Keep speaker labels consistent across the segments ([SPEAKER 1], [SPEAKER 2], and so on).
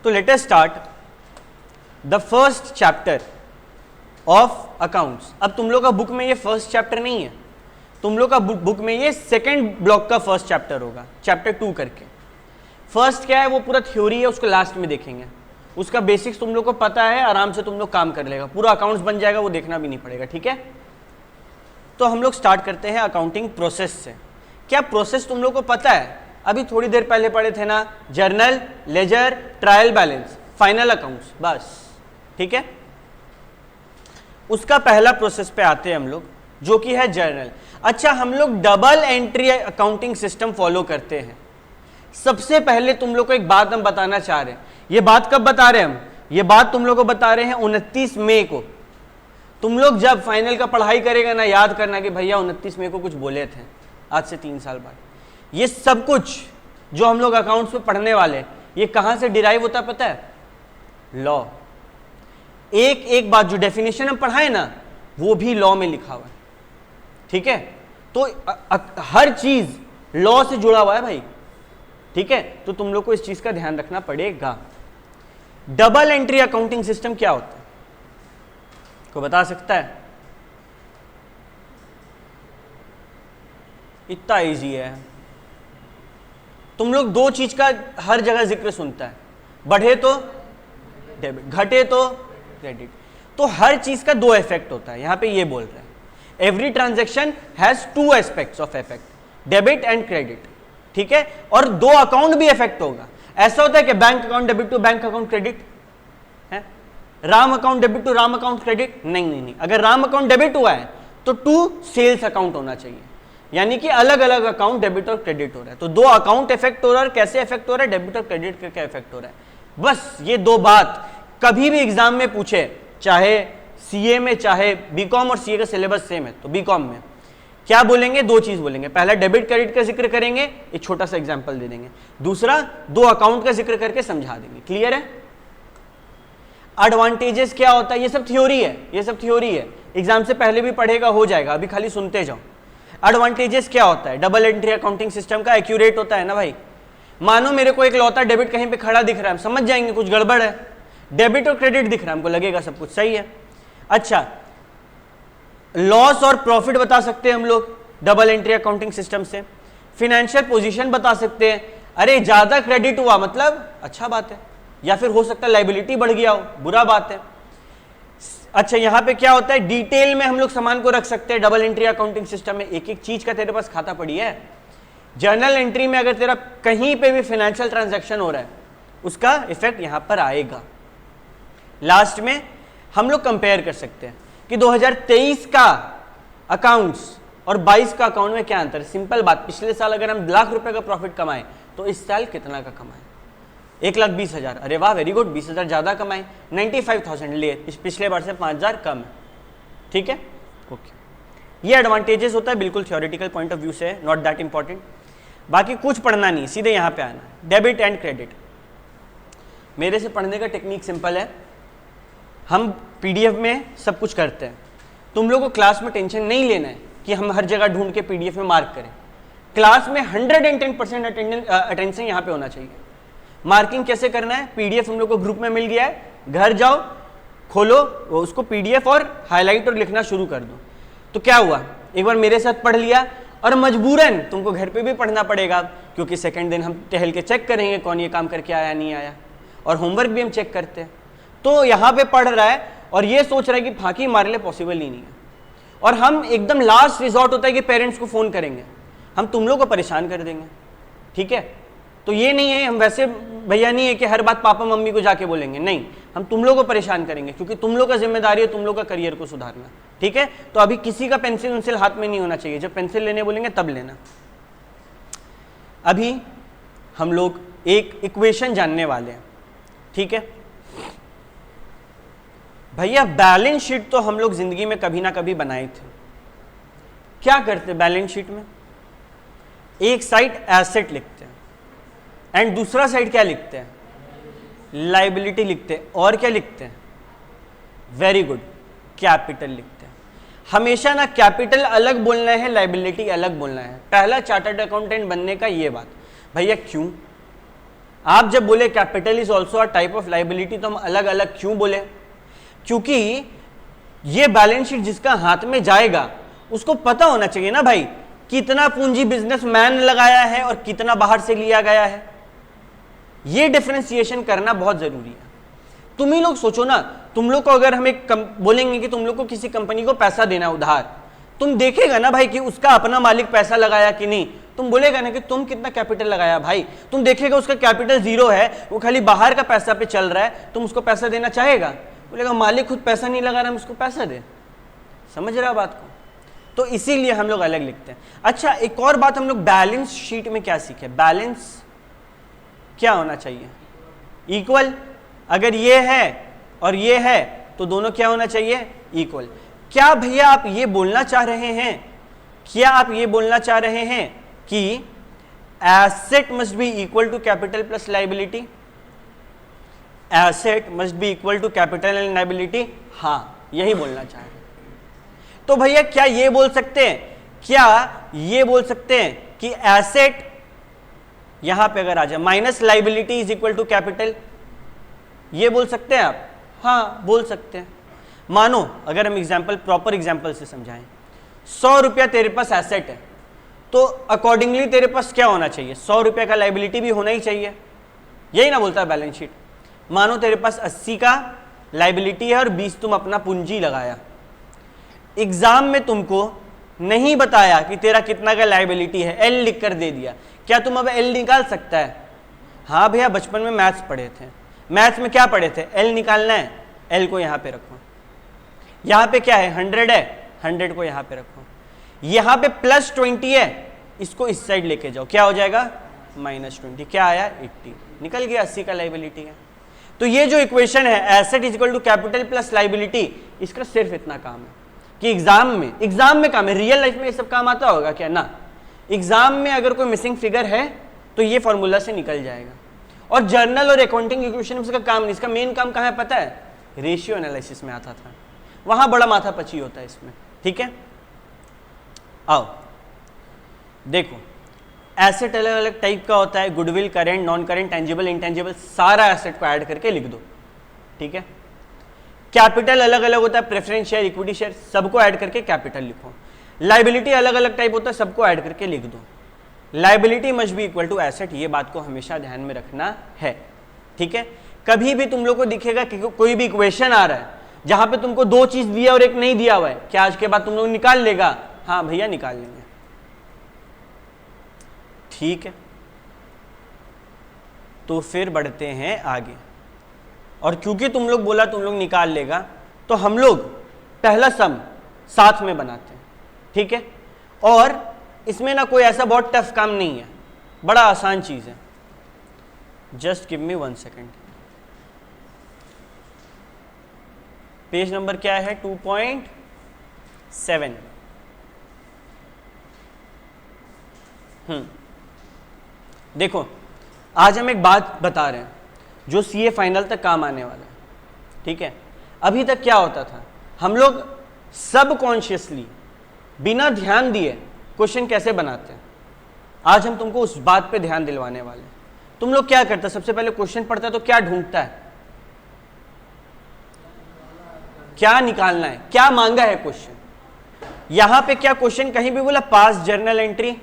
[SPEAKER 1] तो let us start the first chapter of accounts. अब तुम लोग का बुक में ये फर्स्ट चैप्टर नहीं है, तुम लोग का बुक में ये सेकेंड ब्लॉक का फर्स्ट चैप्टर होगा, चैप्टर 2 करके। फर्स्ट क्या है, वो पूरा थ्योरी है, उसको लास्ट में देखेंगे। उसका बेसिक्स तुम लोग को पता है, आराम से तुम लोग काम कर लेगा, पूरा अकाउंट्स बन जाएगा, वो देखना भी नहीं पड़ेगा, ठीक है। तो हम लोग स्टार्ट करते हैं अकाउंटिंग प्रोसेस से। क्या प्रोसेस तुम लोग को पता है? अभी थोड़ी देर पहले पढ़े थे ना, journal, ledger, trial balance, final accounts, बस, ठीक है। उसका पहला प्रोसेस पे आते हैं हम लोग, जो कि है जर्नल। अच्छा, हम लोग double entry accounting system follow करते हैं। सबसे पहले तुम लोग को एक बात हम बताना चाह रहे हैं। ये बात कब बता रहे हैं हम? ये बात तुम लोग को बता रहे हैं 29 मई को। तुम लोग जब फाइनल का पढ़ाई करेगा ना, याद करना कि भैया 29 मई को कुछ बोले थे, आज से 3 साल बाद। ये सब कुछ जो हम लोग अकाउंट्स में पढ़ने वाले, ये कहां से डिराइव होता है पता है? लॉ। एक एक बात जो डेफिनेशन हम पढ़ाए ना, वो भी लॉ में लिखा हुआ है, ठीक है। तो हर चीज लॉ से जुड़ा हुआ है भाई, ठीक है। तो तुम लोग को इस चीज का ध्यान रखना पड़ेगा। डबल एंट्री अकाउंटिंग सिस्टम क्या होता है, को बता सकता है? इतना इजी है। तुम लोग दो चीज का हर जगह जिक्र सुनता है, बढ़े तो डेबिट, घटे तो क्रेडिट। तो हर चीज का दो इफेक्ट होता है, यहां पे ये बोल रहा है every transaction has 2 aspects of effect, debit and credit, ठीक है। और 2 अकाउंट भी इफेक्ट होगा। ऐसा होता है कि bank account debit to bank account credit है, Ram account debit to Ram account credit नहीं। अगर राम अकाउंट डेबिट हुआ है तो टू सेल्स अकाउंट होना चाहिए, यानी कि अलग अलग अकाउंट डेबिट और क्रेडिट हो रहा है। तो 2 अकाउंट इफेक्ट हो रहा है। कैसे इफेक्ट हो रहा है? डेबिट और क्रेडिट का क्या इफेक्ट हो रहा है। बस ये 2 बात कभी भी एग्जाम में पूछे, चाहे सीए में, चाहे बीकॉम, और सीए का सिलेबस सेम है तो बीकॉम में क्या बोलेंगे? 2 चीज बोलेंगे। पहला डेबिट क्रेडिट का जिक्र करेंगे, एक छोटा सा एग्जांपल दे देंगे। दूसरा 2 अकाउंट का जिक्र करके समझा देंगे। क्लियर है? एडवांटेजेस क्या होता है, ये सब थ्योरी है, ये सब थ्योरी है, एग्जाम से पहले भी पढ़ेगा, हो जाएगा, अभी खाली सुनते जाओ। एडवांटेजेस क्या होता है डबल एंट्री अकाउंटिंग सिस्टम का? एक्यूरेट होता है ना भाई। मानो मेरे को एक लौता डेबिट कहीं पे खड़ा दिख रहा है, हम समझ जाएंगे कुछ गड़बड़ है। डेबिट और क्रेडिट दिख रहा है, हमको लगेगा सब कुछ सही है। अच्छा, लॉस और प्रॉफिट बता सकते हैं हम लोग डबल एंट्री अकाउंटिंग सिस्टम से। फिनेंशियल पोजीशन बता सकते हैं, अरे ज्यादा क्रेडिट हुआ मतलब अच्छा बात है, या फिर हो सकता है लायबिलिटी बढ़ गया हो, बुरा बात है। अच्छा, यहां पे क्या होता है, डिटेल में हम लोग सामान को रख सकते हैं डबल एंट्री अकाउंटिंग सिस्टम में। एक एक चीज का तेरे पास खाता पड़ी है। जर्नल एंट्री में अगर तेरा कहीं पे भी फाइनेंशियल ट्रांजैक्शन हो रहा है, उसका इफेक्ट यहां पर आएगा। लास्ट में हम लोग कंपेयर कर सकते हैं कि 2023 का अकाउंट्स और 22 का अकाउंट में क्या अंतर है। सिंपल बात, पिछले साल अगर हम लाख रुपए का प्रॉफिट कमाए तो इस साल कितना का कमाए? 1,20,000। अरे वाह, वेरी गुड, 20,000 ज्यादा कमाए। 95,000 लिए, पिछले बार से 5,000 कम है, ठीक है, ओके। ये एडवांटेजेस होता है, बिल्कुल थ्योरेटिकल पॉइंट ऑफ व्यू से, नॉट दैट इंपॉर्टेंट। बाकी कुछ पढ़ना नहीं, सीधे यहां पे आना। डेबिट एंड क्रेडिट, मेरे से पढ़ने का टेक्निक सिंपल है। हम पीडीएफ में सब कुछ करते हैं, तुम लोगों को क्लास में टेंशन नहीं लेना है कि हम हर जगह ढूंढ के पीडीएफ में मार्क करें। क्लास में 110% अटेंशन यहाँ पे होना चाहिए। मार्किंग कैसे करना है? पीडीएफ हम लोग को ग्रुप में मिल गया है, घर जाओ, खोलो उसको पीडीएफ और हाईलाइट और लिखना शुरू कर दो। तो क्या हुआ, एक बार मेरे साथ पढ़ लिया, और मजबूरन तुमको घर पे भी पढ़ना पड़ेगा, क्योंकि सेकंड दिन हम टहल के चेक करेंगे कौन ये काम करके आया नहीं आया, और होमवर्क भी हम चेक करते हैं। तो यहाँ पे पढ़ रहा है और ये सोच रहा है कि फांकी हमारे लिए पॉसिबल ही नहीं है, और हम एकदम लास्ट रिजॉर्ट होता है कि पेरेंट्स को फोन करेंगे, हम तुम लोग को परेशान कर देंगे, ठीक है। तो ये नहीं है, हम वैसे भैया नहीं है कि हर बात पापा मम्मी को जाके बोलेंगे, नहीं, हम तुम लोग को परेशान करेंगे, क्योंकि तुम लोग का जिम्मेदारी है तुम लोग का करियर को सुधारना, ठीक है। तो अभी किसी का पेंसिल उनसिल हाथ में नहीं होना चाहिए, जब पेंसिल लेने बोलेंगे तब लेना। अभी हम लोग एक इक्वेशन जानने वाले हैं, ठीक है भैया। बैलेंस शीट तो हम लोग जिंदगी में कभी ना कभी बनाए थे। क्या करते बैलेंस शीट में? एक साइड एसेट लिखते हैं एंड दूसरा साइड क्या लिखते हैं? लायबिलिटी लिखते हैं। और क्या लिखते हैं? वेरी गुड, कैपिटल लिखते हैं। हमेशा ना कैपिटल अलग बोलना है, लायबिलिटी अलग बोलना है। पहला चार्टर्ड अकाउंटेंट बनने का ये बात। भैया क्यों? आप जब बोले capital is also a type of liability, तो हम अलग अलग क्यों बोले? क्योंकि ये बैलेंस शीट जिसका हाथ में जाएगा उसको पता होना चाहिए ना भाई, कितना पूंजी बिजनेसमैन ने लगाया है और कितना बाहर से लिया गया है। ये डिफरेंशिएशन करना बहुत जरूरी है। तुम ही लोग सोचो ना, तुम लोग को अगर हम एक बोलेंगे कि तुम लोग को किसी कंपनी को पैसा देना उधार, तुम देखेगा ना भाई कि उसका अपना मालिक पैसा लगाया कि नहीं। तुम बोलेगा ना कि तुम कितना कैपिटल लगाया भाई, तुम देखेगा उसका कैपिटल 0 है, वो खाली बाहर का पैसा पे चल रहा है, तुम उसको पैसा देना चाहेगा? बोलेगा मालिक खुद पैसा नहीं लगा रहा, हम उसको पैसा दे। समझ रहा बात को? तो इसीलिए हम लोग अलग लिखते हैं। अच्छा, एक और बात हम लोग बैलेंस शीट में क्या सीखे? बैलेंस क्या होना चाहिए? इक्वल। अगर ये है और ये है तो दोनों क्या होना चाहिए? इक्वल। क्या भैया आप ये बोलना चाह रहे हैं, क्या आप ये बोलना चाह रहे हैं कि asset must be equal to capital plus liability? Asset must be equal to capital and liability, हाँ यही बोलना चाह रहे हैं। तो भैया क्या ये बोल सकते हैं, क्या ये बोल सकते हैं कि एसेट यहां पे अगर आ जाए minus liability is equal to capital, ये बोल सकते हैं आप? हाँ बोल सकते हैं। मानो अगर हम एग्जाम्पल, प्रॉपर एग्जाम्पल से समझाएं, 100 रुपया तेरे पास एसेट है, तो अकॉर्डिंगली तेरे पास क्या होना चाहिए? 100 रुपया का लाइबिलिटी भी होना ही चाहिए, यही ना बोलता है बैलेंस शीट। मानो तेरे पास 80 का लाइबिलिटी है और 20 तुम अपना पूंजी लगाया। एग्जाम में तुमको नहीं बताया कि तेरा कितना का लाइबिलिटी है, एल लिख कर दे दिया, क्या तुम अब एल निकाल सकता है? हाँ भैया बचपन में मैथ्स पढ़े थे, मैथ्स में क्या पढ़े थे? एल निकालना है, एल को यहां पे रखो। यहां पे क्या है? 100 है, 100 को यहां पे रखो। यहां पे +20 है, इसको इस साइड लेके जाओ, क्या हो जाएगा? -20। क्या आया? 80। निकल गया, 80 का लाइबिलिटी है। तो ये जो इक्वेशन है asset is equal to capital plus liability, इसका सिर्फ इतना काम है कि एग्जाम में काम है। रियल लाइफ में ये सब काम आता होगा क्या? ना। एग्जाम में अगर कोई मिसिंग फिगर है तो ये फॉर्मूला से निकल जाएगा। और जर्नल और अकाउंटिंग इक्वेशन इसका काम नहीं, इसका मेन काम कहाँ है पता है? रेशियो एनालिसिस में आता था, वहां बड़ा माथा पची होता है इसमें। ठीक है, आओ देखो, एसेट अलग अलग टाइप का होता है, goodwill, current, non current, tangible, intangible, सारा एसेट को ऐड करके लिख दो। ठीक है, कैपिटल अलग अलग होता है, प्रेफरेंस शेयर, इक्विटी शेयर, सबको ऐड करके कैपिटल लिखो। लाइबिलिटी अलग अलग टाइप होता है, सबको ऐड करके लिख दो। Liability must be equal to asset, ये बात को हमेशा ध्यान में रखना है। ठीक है, कभी भी तुम लोग को दिखेगा कि कोई भी इक्वेशन आ रहा है जहां पे तुमको 2 चीज दिया और एक नहीं दिया हुआ है, क्या आज के बाद तुम लोग निकाल लेगा? हाँ भैया निकाल लेंगे। ठीक है, तो फिर बढ़ते हैं आगे। और क्योंकि तुम लोग बोला तुम लोग निकाल लेगा, तो हम लोग पहला सम साथ में बनाते हैं। ठीक है, और इसमें ना कोई ऐसा बहुत टफ काम नहीं है, बड़ा आसान चीज है। Just give me 1 second. Page number क्या है? 2.7। देखो, आज हम एक बात बता रहे हैं जो सीए फाइनल तक काम आने वाला है। ठीक है, अभी तक क्या होता था, हम लोग सबकॉन्शियसली बिना ध्यान दिए क्वेश्चन कैसे बनाते हैं, आज हम तुमको उस बात पे ध्यान दिलवाने वाले हैं। तुम लोग क्या करते, सबसे पहले क्वेश्चन पढ़ता है तो क्या ढूंढता है? क्या निकालना है, क्या मांगा है क्वेश्चन। यहां पे क्या क्वेश्चन कहीं भी बोला पास जर्नल एंट्री,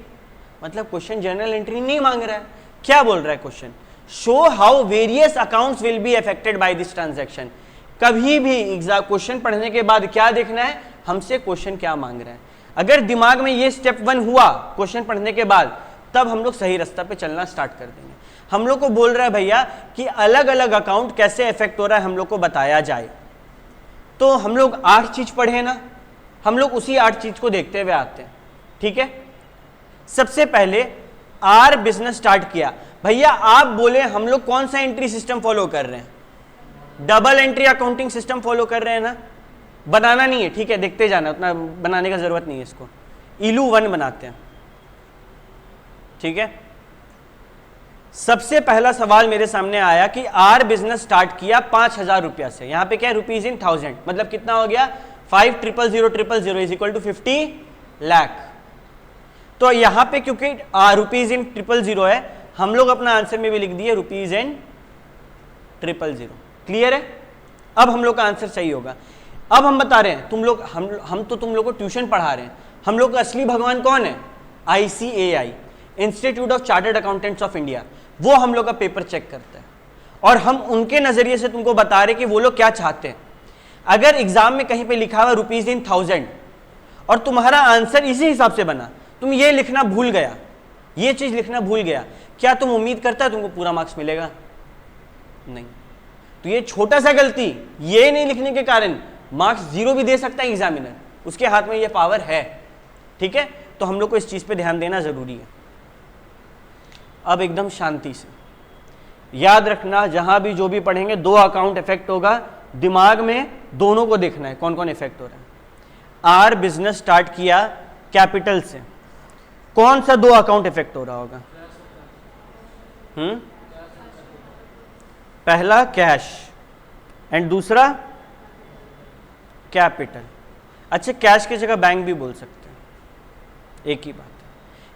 [SPEAKER 1] मतलब क्वेश्चन जर्नल एंट्री नहीं मांग रहा है। क्या बोल रहा है question? Show how various accounts will be affected by this transaction. कभी भी क्वेश्चन पढ़ने के बाद क्या देखना है हमसे, क्वेश्चन क्या मांग रहा है। अगर दिमाग में ये स्टेप 1 हुआ क्वेश्चन पढ़ने के बाद, तब हम लोग सही रास्ता पे चलना स्टार्ट कर देंगे। हम लोग को बोल रहा है भैया कि अलग अलग अकाउंट कैसे इफेक्ट हो रहा है हम लोग को बताया जाए। तो हम लोग 8 चीज पढ़े ना, हम लोग उसी 8 चीज को देखते हुए आते हैं। ठीक है, सबसे पहले आर बिजनेस स्टार्ट किया। भैया आप बोले हम लोग कौन सा एंट्री सिस्टम फॉलो कर रहे हैं? Double entry accounting system follow कर रहे हैं ना। बनाना नहीं है, ठीक है, देखते जाना, उतना बनाने का जरूरत नहीं है इसको। इलू 1 बनाते हैं। ठीक है, सबसे पहला सवाल मेरे सामने आया कि आर बिजनेस स्टार्ट किया 5000 रुपया से। यहां पे क्या है? रुपीज इन 1000, मतलब कितना हो गया? 5,000,000 इज इक्वल टू 50 लाख। तो यहां पे क्योंकि रुपीज इन 000 है, हम लोग अपना आंसर में भी लिख दिए ₹000,000। क्लियर है? अब हम लोग का आंसर सही होगा। अब हम बता रहे हैं तुम लोग, हम तो तुम लोग को ट्यूशन पढ़ा रहे हैं, हम लोग का असली भगवान कौन है? ICAI, institute of chartered accountants of India, वो हम लोग का पेपर चेक करता है और हम उनके नजरिए से तुमको बता रहे कि वो लोग क्या चाहते हैं। अगर एग्जाम में कहीं पे लिखा हुआ ₹1000 और तुम्हारा आंसर इसी हिसाब से बना, तुम ये लिखना भूल गया, ये चीज लिखना भूल गया, क्या तुम उम्मीद करता है तुमको पूरा मार्क्स मिलेगा? नहीं। तो ये छोटा सा गलती, ये नहीं लिखने के कारण मार्क्स 0 भी दे सकता है एग्जामिनर, उसके हाथ में ये पावर है। ठीक है, तो हम लोग को इस चीज पे ध्यान देना जरूरी है। अब एकदम शांति से याद रखना, जहां भी जो भी पढ़ेंगे 2 अकाउंट इफेक्ट होगा, दिमाग में दोनों को देखना है कौन कौन इफेक्ट हो रहा है। आर बिजनेस स्टार्ट किया कैपिटल से, कौन सा 2 अकाउंट इफेक्ट हो रहा होगा? पहला कैश एंड दूसरा कैपिटल। अच्छा, कैश की जगह बैंक भी बोल सकते हैं, एक ही बात है।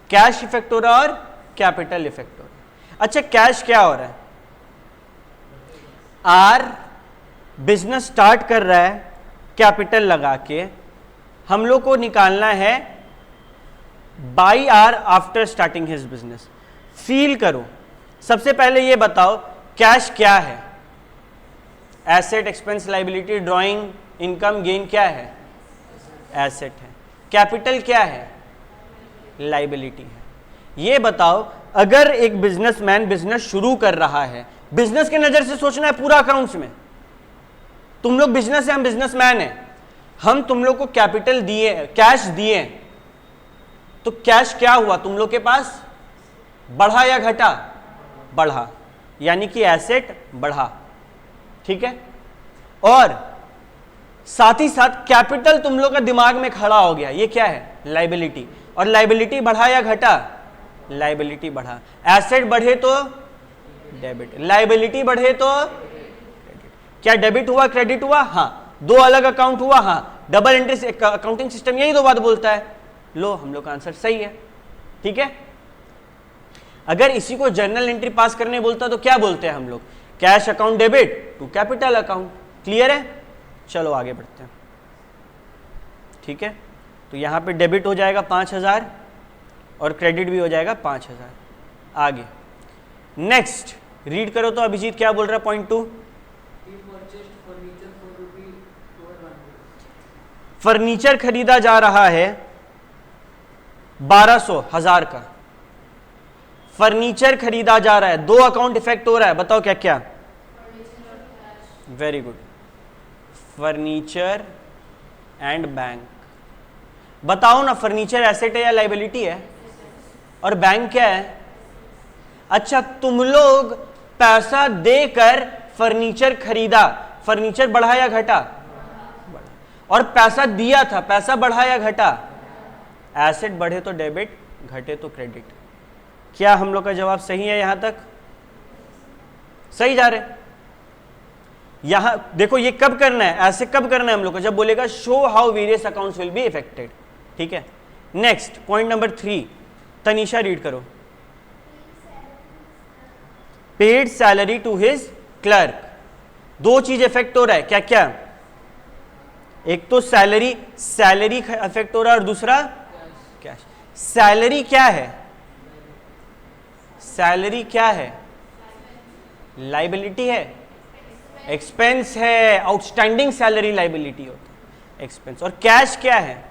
[SPEAKER 1] कैश इफेक्ट हो रहा है और कैपिटल इफेक्ट हो रहा है। अच्छा, कैश क्या हो रहा है? आर बिजनेस स्टार्ट कर रहा है कैपिटल लगा के, हम लोग को निकालना है by or after starting his business. Feel करो, सबसे पहले ये बताओ कैश क्या है? Asset, expense, liability, drawing, income, gain क्या है? एसेट है। कैपिटल क्या है? लायबिलिटी है। ये बताओ, अगर एक बिजनेसमैन बिजनेस शुरू कर रहा है, बिजनेस के नजर से सोचना है पूरा अकाउंट्स में, तुम लोग बिजनेस है, हम बिजनेसमैन है, हम तुम लोग को कैपिटल दिए, कैश दिए, तो कैश क्या हुआ तुम लोग के पास? बढ़ा या घटा? बढ़ा, यानी कि एसेट बढ़ा। ठीक है, और साथ ही साथ कैपिटल तुम लोग का दिमाग में खड़ा हो गया, ये क्या है? लायबिलिटी। और लायबिलिटी बढ़ा या घटा? लायबिलिटी बढ़ा। एसेट बढ़े तो डेबिट, लायबिलिटी बढ़े तो क्रेडिट। क्या डेबिट हुआ क्रेडिट हुआ? हाँ। 2 अलग अकाउंट हुआ? हाँ। डबल एंट्री अकाउंटिंग सिस्टम यही 2 बात बोलता है। लो, हम लोग का आंसर सही है। ठीक है, अगर इसी को जर्नल एंट्री पास करने बोलता तो क्या बोलते हैं हम लोग? Cash account debit to capital account. Clear है? चलो आगे बढ़ते हैं। ठीक है, तो यहां पे डेबिट हो जाएगा 5000 और क्रेडिट भी हो जाएगा 5000। आगे नेक्स्ट रीड करो तो अभिजीत क्या बोल रहा है? पॉइंट 2, फर्नीचर खरीदा जा रहा है 1200 का। फर्नीचर खरीदा जा रहा है, 2 अकाउंट इफेक्ट हो रहा है, बताओ क्या क्या? Very good, furniture and bank. बताओ ना, फर्नीचर एसेट है या लायबिलिटी है? और बैंक क्या है? अच्छा, तुम लोग पैसा देकर फर्नीचर खरीदा, फर्नीचर बढ़ा या घटा? और पैसा दिया था, पैसा बढ़ा या घटा? एसेट बढ़े तो डेबिट, घटे तो क्रेडिट। क्या हम लोग का जवाब सही है? यहां तक सही जा रहे? यहां देखो, ये कब करना है, ऐसे कब करना है हम लोग को? जब बोलेगा show how various accounts will be affected. ठीक है, next point number 3, Tanisha read करो। Paid salary to his clerk. 2 चीज इफेक्ट हो रहा है, क्या क्या? एक तो सैलरी इफेक्ट हो रहा है और दूसरा कैश। सैलरी क्या है? सैलरी क्या है? लायबिलिटी है, एक्सपेंस है। आउटस्टैंडिंग सैलरी लायबिलिटी होता है, एक्सपेंस। और कैश क्या है?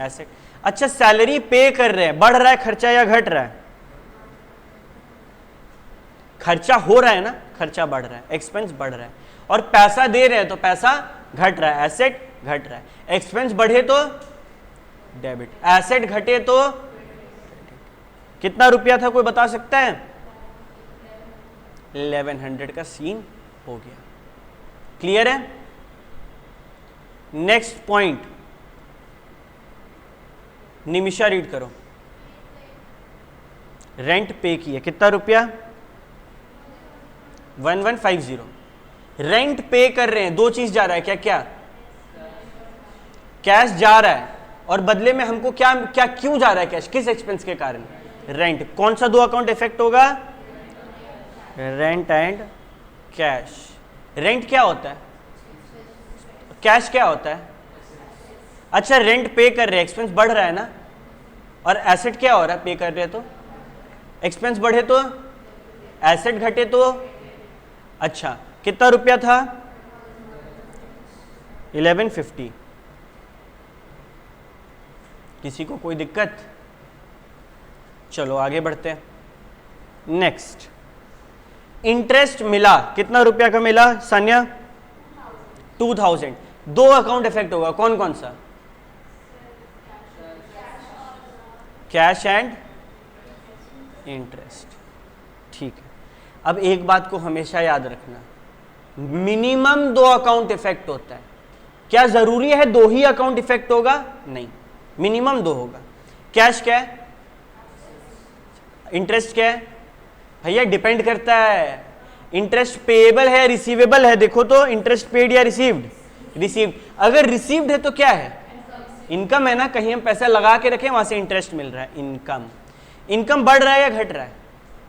[SPEAKER 1] एसेट। अच्छा, सैलरी पे कर रहे हैं, बढ़ रहा है खर्चा या घट रहा है? खर्चा हो रहा है ना, खर्चा बढ़ रहा है, एक्सपेंस बढ़ रहा है। और पैसा दे रहे हैं तो पैसा घट रहा है, एसेट घट रहा है। एक्सपेंस बढ़े तो डेबिट, एसेट घटे तो क्रेडिट। कितना रुपया था, कोई बता सकता है? 1100 का सीन हो गया। क्लियर है? नेक्स्ट पॉइंट निमिषा रीड करो। रेंट पे किए, कितना रुपया? 1150। रेंट पे कर रहे हैं, 2 चीज जा रहा है, क्या क्या? कैश जा रहा है, और बदले में हमको क्या क्या क्यों जा रहा है कैश? किस एक्सपेंस के कारण? रेंट। कौन सा दो अकाउंट इफेक्ट होगा? Rent and cash. रेंट क्या होता है? कैश क्या होता है? अच्छा, रेंट पे कर रहे हैं, एक्सपेंस बढ़ रहा है ना, और एसेट क्या हो रहा है? पे कर रहे हैं तो एक्सपेंस बढ़े तो एसेट घटे तो। अच्छा, कितना रुपया था? 1150। किसी को कोई दिक्कत? चलो आगे बढ़ते हैं। नेक्स्ट, इंटरेस्ट मिला, कितना रुपया का मिला सान्या? 2000। दो अकाउंट इफेक्ट होगा, कौन कौन सा? Cash and interest. ठीक है, अब एक बात को हमेशा याद रखना, मिनिमम दो अकाउंट इफेक्ट होता है। क्या जरूरी है दो ही अकाउंट इफेक्ट होगा? नहीं, मिनिमम दो होगा। कैश क्या है? इंटरेस्ट क्या है? भैया डिपेंड करता है, इंटरेस्ट पेएबल है या रिसीवेबल है। देखो तो, इंटरेस्ट पेड या रिसीव्ड? रिसीव्ड। अगर रिसीव्ड है तो क्या है? इनकम है ना, कहीं हम पैसा लगा के रखें वहां से इंटरेस्ट मिल रहा है, इनकम। इनकम बढ़ रहा है या घट रहा है?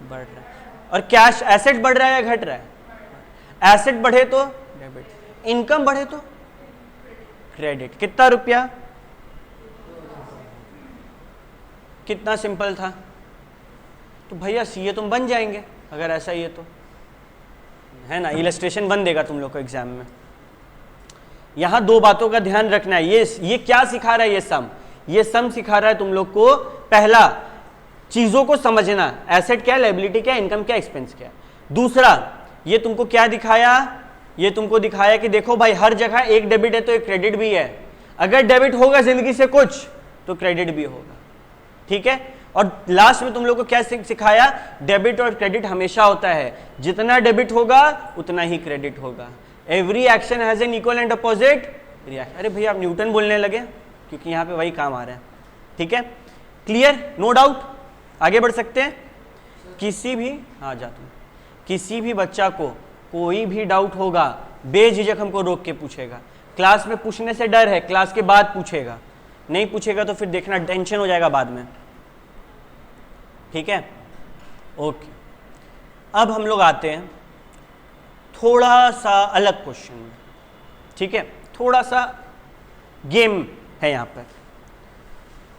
[SPEAKER 1] बढ़ रहा है। और कैश एसेट बढ़ रहा है या घट रहा है? एसेट बढ़े तो डेबिट, इनकम बढ़े तो क्रेडिट। कितना रुपया? कितना सिंपल था। तो भैया सीए तुम बन जाएंगे अगर ऐसा ही है तो, है ना, इलस्ट्रेशन बन देगा तुम लोग को एग्जाम में। यहां दो बातों का ध्यान रखना है। ये क्या सिखा रहा है? ये सम सिखा रहा है तुम लोग को। पहला, चीजों को समझना, एसेट क्या, लायबिलिटी क्या, इनकम क्या, एक्सपेंस क्या। दूसरा, ये तुमको क्या दिखाया? ये तुमको दिखाया कि देखो भाई, हर जगह एक डेबिट है तो एक क्रेडिट भी है। अगर डेबिट होगा जिंदगी से कुछ तो क्रेडिट भी होगा। ठीक है, और लास्ट में तुम लोग को क्या सिखाया? डेबिट और क्रेडिट हमेशा होता है, जितना डेबिट होगा उतना ही क्रेडिट होगा। Every action has an equal and opposite reaction. अरे भैया आप न्यूटन बोलने लगे, क्योंकि यहां पे वही काम आ रहा है। ठीक है, क्लियर? No doubt? आगे बढ़ सकते हैं। किसी भी, हाँ जाता हूं, किसी भी बच्चा को कोई भी डाउट होगा बेझिझक हमको रोक के पूछेगा। क्लास में पूछने से डर है, क्लास के बाद पूछेगा। नहीं पूछेगा तो फिर देखना टेंशन हो जाएगा बाद में। ठीक है, ओके। अब हम लोग आते हैं थोड़ा सा अलग क्वेश्चन में। ठीक है, थोड़ा सा गेम है यहां पर।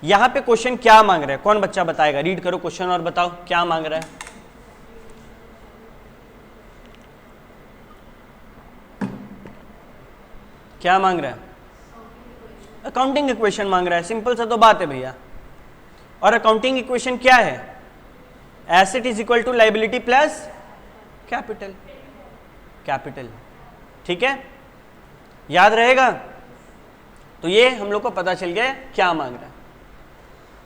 [SPEAKER 1] यहां पे क्वेश्चन क्या मांग रहा है? कौन बच्चा बताएगा? रीड करो क्वेश्चन और बताओ क्या मांग रहा है। क्या मांग रहा है? अकाउंटिंग इक्वेशन मांग रहा है। सिंपल सा तो बात है भैया। और अकाउंटिंग इक्वेशन क्या है? Asset is equal to liability plus capital. Capital, ठीक है, याद रहेगा। तो ये हम लोग को पता चल गया क्या मांग रहा है।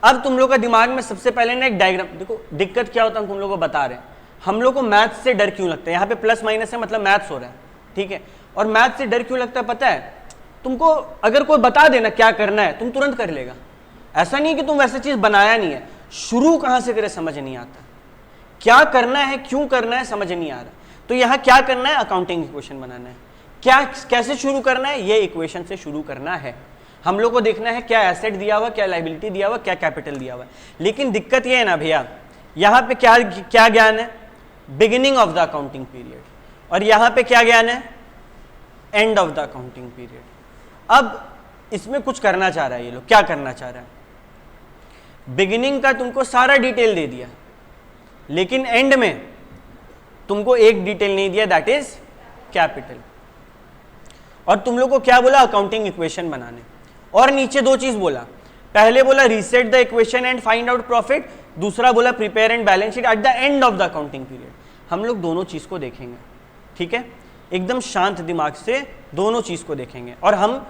[SPEAKER 1] अब तुम लोग का दिमाग में सबसे पहले ना एक डायग्राम देखो। दिक्कत क्या होता है हम तुम लोग को बता रहे हैं। हम लोग को मैथ्स से डर क्यों लगता है? यहाँ पे प्लस माइनस है मतलब मैथ्स हो रहा है। ठीक है, और मैथ्स से डर क्यों लगता है पता है? तुमको अगर कोई बता देना क्या करना है तुम तुरंत कर लेगा। ऐसा नहीं है कि तुम वैसा चीज बनाया नहीं है, शुरू कहां से करे समझ नहीं आता। क्या करना है, क्यों करना है, समझ नहीं आ रहा। तो यहां क्या करना है? अकाउंटिंग इक्वेशन बनाना है। क्या, कैसे शुरू करना है? ये इक्वेशन से शुरू करना है। हम लोग को देखना है क्या एसेट दिया हुआ, क्या लायबिलिटी दिया हुआ, क्या कैपिटल दिया हुआ। लेकिन दिक्कत ये है ना भैया, यहां पे क्या क्या ज्ञान है? Beginning of the accounting period. और यहां पे क्या ज्ञान है? And of the accounting period. अब इसमें कुछ करना चाह रहा है ये लोग। क्या करना चाह रहा है? बिगिनिंग का तुमको सारा डिटेल दे दिया, लेकिन एंड में तुमको एक डिटेल नहीं दिया, दैट इज कैपिटल। और तुम लोग को क्या बोला? अकाउंटिंग इक्वेशन बनाने। और नीचे दो चीज बोला। पहले बोला reset the equation and find out profit, दूसरा बोला prepare and balance sheet at the end of the accounting period. हम लोग दोनों चीज को देखेंगे। ठीक है, एकदम शांत दिमाग से दोनों चीज को देखेंगे। और हम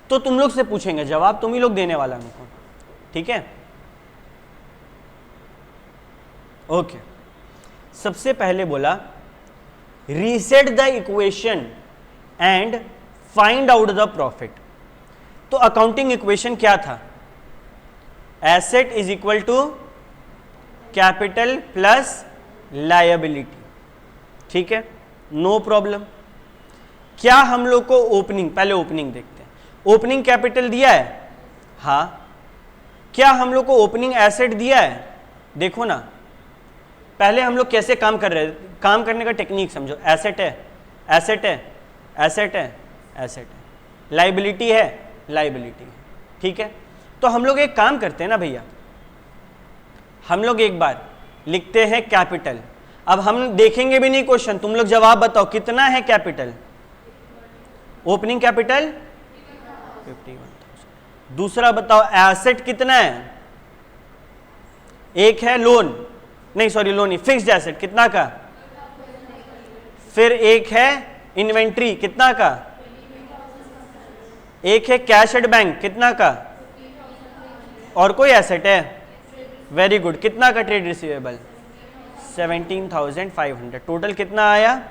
[SPEAKER 1] तो तुम लोग से पूछेंगे, जवाब तुम ही लोग देने वाला हमको। ठीक है, ओके। सबसे पहले बोला reset the equation and find out the profit. तो अकाउंटिंग इक्वेशन क्या था? Asset is equal to capital plus liability. ठीक है, नो प्रॉब्लम। क्या हम लोग को ओपनिंग, पहले ओपनिंग देखते हैं। ओपनिंग कैपिटल दिया है? हाँ। क्या हम लोग को ओपनिंग एसेट दिया है? देखो ना, पहले हम लोग कैसे काम कर रहे हैं, काम करने का टेक्निक समझो। एसेट है, एसेट है, एसेट है, एसेट है, लाइबिलिटी है, लाइबिलिटी है, ठीक है। तो हम लोग एक काम करते हैं ना भैया, हम लोग एक बार लिखते हैं कैपिटल। अब हम देखेंगे भी नहीं क्वेश्चन, तुम लोग जवाब बताओ कितना है कैपिटल। Opening capital 51,000। दूसरा बताओ एसेट कितना है, एक है लोन, नहीं सॉरी लोन नहीं, फिक्स्ड एसेट कितना का, फिर एक है इन्वेंट्री कितना का, एक है कैश एट बैंक कितना का, और कोई एसेट है, वेरी गुड, कितना का ट्रेड रिसीवेबल 17,500। टोटल कितना आया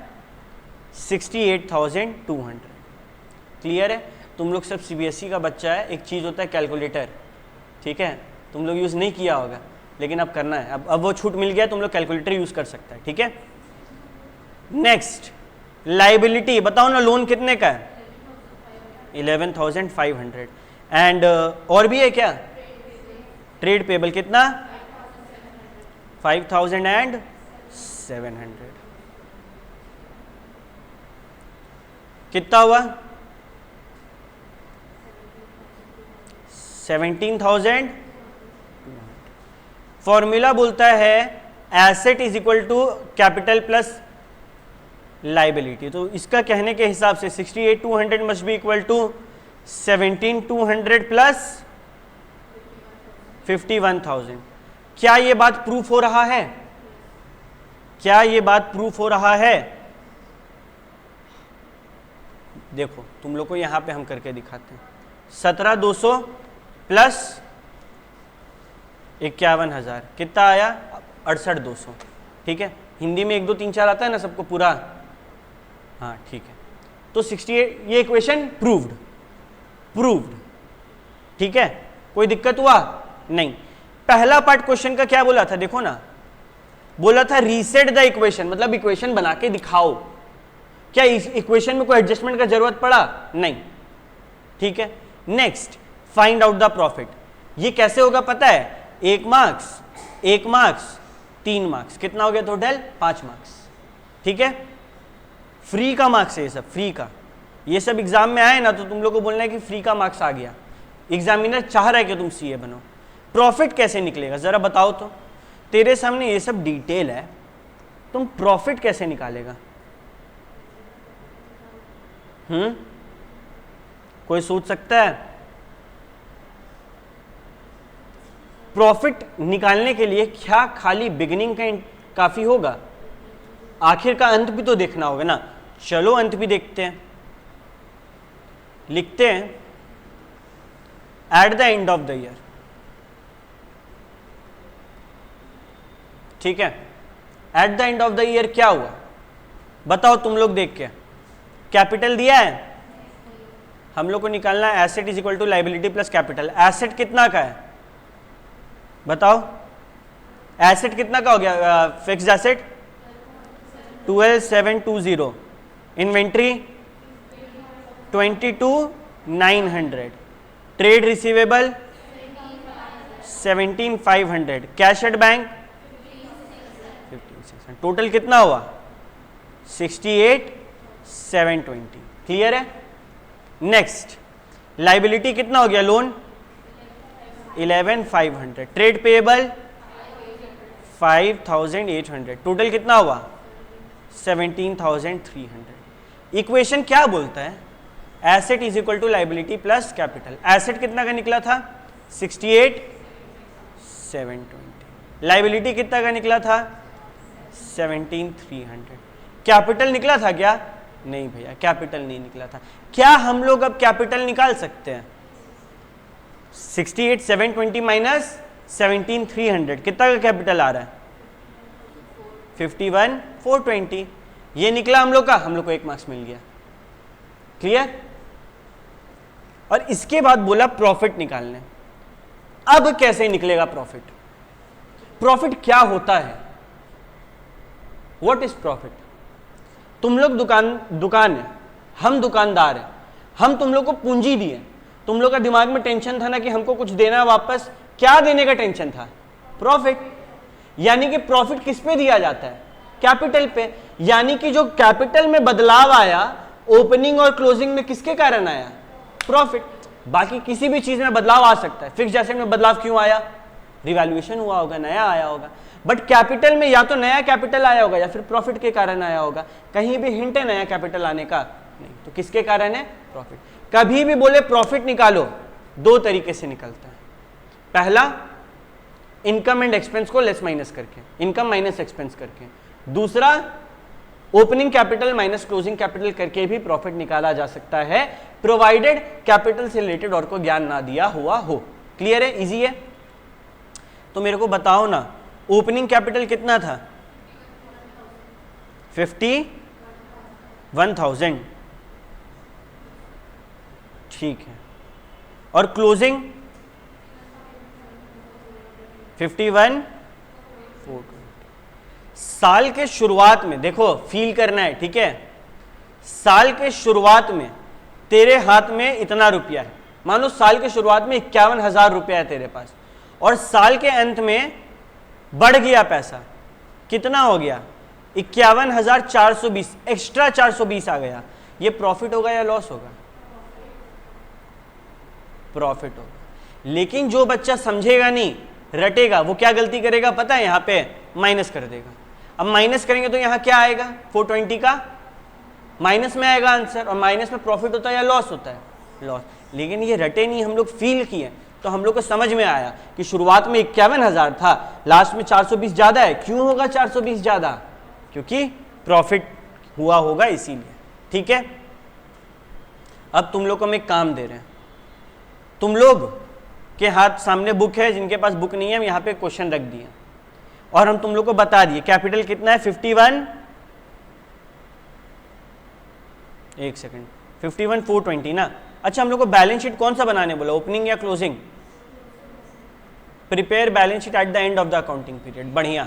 [SPEAKER 1] 68,200। क्लियर है। तुम लोग सब सीबीएसई का बच्चा है, एक चीज होता है कैलकुलेटर, ठीक है, तुम लोग यूज नहीं किया होगा लेकिन अब करना है, अब वो छूट मिल गया, तुम लोग कैलकुलेटर यूज कर सकता है, ठीक है। नेक्स्ट लाइबिलिटी बताओ ना, लोन कितने का है 11,500। एंड और भी है क्या, ट्रेड पेबल कितना 5,700। कितना हुआ 17,000। फॉर्मूला बोलता है asset is equal to capital plus liability. तो इसका कहने के हिसाब से 68,200 must be equal to 17,200 plus 51,000। क्या ये बात प्रूफ हो रहा है, क्या ये बात प्रूफ हो रहा है। देखो तुम लोग को यहां पे हम करके दिखाते हैं। 17,200 प्लस 51,000 कितना आया 68,200। ठीक है, हिंदी में 1 2 3 4 आता है ना सबको पूरा, हाँ ठीक है। तो 68 ये इक्वेशन प्रूव्ड, ठीक है, कोई दिक्कत हुआ नहीं। पहला पार्ट क्वेश्चन का क्या बोला था, देखो ना, बोला था रीसेट द इक्वेशन, मतलब इक्वेशन बना के दिखाओ। क्या इस इक्वेशन में कोई एडजस्टमेंट का जरूरत पड़ा, नहीं, ठीक है। Next find out the profit. ये कैसे होगा पता है, 1 मार्क्स 1 मार्क्स 3 मार्क्स, कितना हो गया टोटल 5 मार्क्स, ठीक है। फ्री का मार्क्स है ये सब, फ्री का। ये सब एग्जाम में आए ना तो तुम लोग को बोलना है कि फ्री का मार्क्स आ गया, एग्जामिनर चाह रहा है कि तुम सीए बनो। प्रॉफिट कैसे निकलेगा जरा बताओ तो, तेरे सामने ये सब डिटेल है, तुम प्रॉफिट कैसे निकालेगा। कोई सोच सकता है। प्रॉफिट निकालने के लिए क्या खाली बिगिनिंग का काफी होगा, आखिर का अंत भी तो देखना होगा ना। चलो अंत भी देखते हैं, लिखते हैं eight the end of the year, ठीक है। Eight the end of the year क्या हुआ बताओ तुम लोग देख के। कैपिटल दिया है, हम लोग को निकालना है asset is equal to liability plus capital. Asset कितना का है बताओ, एसेट कितना का हो गया, fixed asset 12,720, inventory 22,900, trade receivable 17,500, cash at bank 15,600, total कितना हुआ 68,720। क्लियर है। नेक्स्ट लाइबिलिटी कितना हो गया, लोन 11,500, ट्रेड पेएबल 5,800, टोटल कितना हुआ 17,300। इक्वेशन क्या बोलता है, asset is equal to liability plus capital. Asset कितना का निकला था 68,720, लाइबिलिटी कितना का निकला था 17,300। कैपिटल निकला था क्या, नहीं भैया कैपिटल नहीं निकला था। क्या हम लोग अब कैपिटल निकाल सकते हैं, 68,720 माइनस 17,300 कितना का कैपिटल आ रहा है 51,420। ये निकला हम लोग का, हम लोग को 1 मार्क्स मिल गया। क्लियर। और इसके बाद बोला प्रॉफिट निकालने। अब कैसे निकलेगा प्रॉफिट, प्रॉफिट क्या होता है, व्हाट इज प्रॉफिट। तुम लोग दुकान है, हम दुकानदार हैं, हम तुम लोग को पूंजी दिए, तुम लोग का दिमाग में टेंशन था ना कि हमको कुछ देना वापस, क्या देने का टेंशन था, प्रॉफिट। यानी कि प्रॉफिट किस पे दिया जाता है, कैपिटल पे। यानी कि जो कैपिटल में बदलाव आया ओपनिंग और क्लोजिंग में किसके कारण आया, प्रॉफिट। बाकी किसी भी चीज में बदलाव आ सकता है, फिक्स्ड एसेट में बदलाव क्यों आया, रिवैल्यूएशन हुआ होगा, नया आया होगा। बट कैपिटल में या तो नया कैपिटल आया होगा या फिर प्रॉफिट के कारण आया होगा। कहीं भी हिंट है नया कैपिटल आने का नहीं, तो किसके कारण है, प्रॉफिट। कभी भी बोले प्रॉफिट निकालो, दो तरीके से निकलता है। पहला इनकम एंड एक्सपेंस को लेस माइनस करके, इनकम माइनस एक्सपेंस करके। दूसरा opening capital minus closing capital करके भी प्रॉफिट निकाला जा सकता है, प्रोवाइडेड कैपिटल से रिलेटेड और को ज्ञान ना दिया हुआ हो। क्लियर है, इजी है। तो मेरे को बताओ ना, ओपनिंग कैपिटल कितना था, 51,000, ठीक है। और क्लोजिंग 51,420। साल के शुरुआत में देखो, फील करना है, ठीक है। साल के शुरुआत में तेरे हाथ में इतना रुपया है, मानो साल के शुरुआत में 51,000 रुपया है तेरे पास, और साल के अंत में बढ़ गया पैसा, कितना हो गया, 51,420, एक्स्ट्रा 420 आ गया। ये प्रॉफिट होगा या लॉस होगा, प्रॉफिट होगा। लेकिन जो बच्चा समझेगा नहीं, रटेगा, वो क्या गलती करेगा पता है, यहां पे माइनस कर देगा। अब माइनस करेंगे तो यहां क्या आएगा, 420 का माइनस में आएगा आंसर, और माइनस में प्रॉफिट होता है या लॉस होता है, लॉस। लेकिन ये रटे नहीं, हम लोग फील किए, तो हम लोग को समझ में आया कि शुरुआत में 51,000 था, लास्ट में 420 ज्यादा है। क्यों होगा 420 ज्यादा, क्योंकि प्रॉफिट हुआ होगा इसीलिए, ठीक है। अब तुम लोग को हम एक काम दे रहे हैं, तुम लोग के हाथ सामने बुक है, जिनके पास बुक नहीं है हम यहाँ पे क्वेश्चन रख दिए और हम तुम लोग को बता दिए कैपिटल कितना है, 51, एक सेकंड, 51,420 ना। अच्छा, हम लोग को बैलेंस शीट कौन सा बनाने बोला, ओपनिंग या closing, prepare balance sheet at the end of the accounting period. बढ़िया,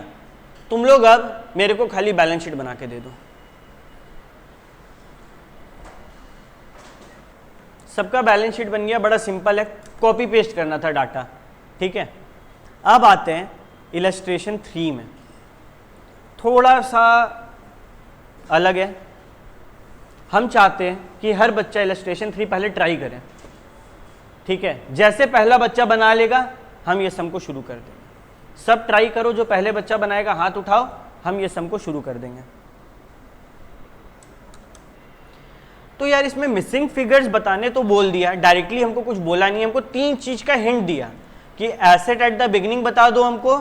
[SPEAKER 1] तुम लोग अब मेरे को खाली बैलेंस शीट बना के दे दो। सबका बैलेंस शीट बन गया, बड़ा सिंपल है, कॉपी पेस्ट करना था डाटा, ठीक है। अब आते हैं इलस्ट्रेशन 3 में, थोड़ा सा अलग है। हम चाहते हैं कि हर बच्चा इलस्ट्रेशन 3 पहले ट्राई करें, ठीक है। जैसे पहला बच्चा बना लेगा हम ये सम को शुरू कर देंगे। सब ट्राई करो, जो पहले बच्चा बनाएगा हाथ उठाओ, हम ये सम को शुरू कर देंगे। तो यार इसमें मिसिंग फिगर्स बताने तो बोल दिया, डायरेक्टली हमको कुछ बोला नहीं, हमको 3 चीज का हिंट दिया कि एसेट एट द बिगिनिंग बता दो हमको,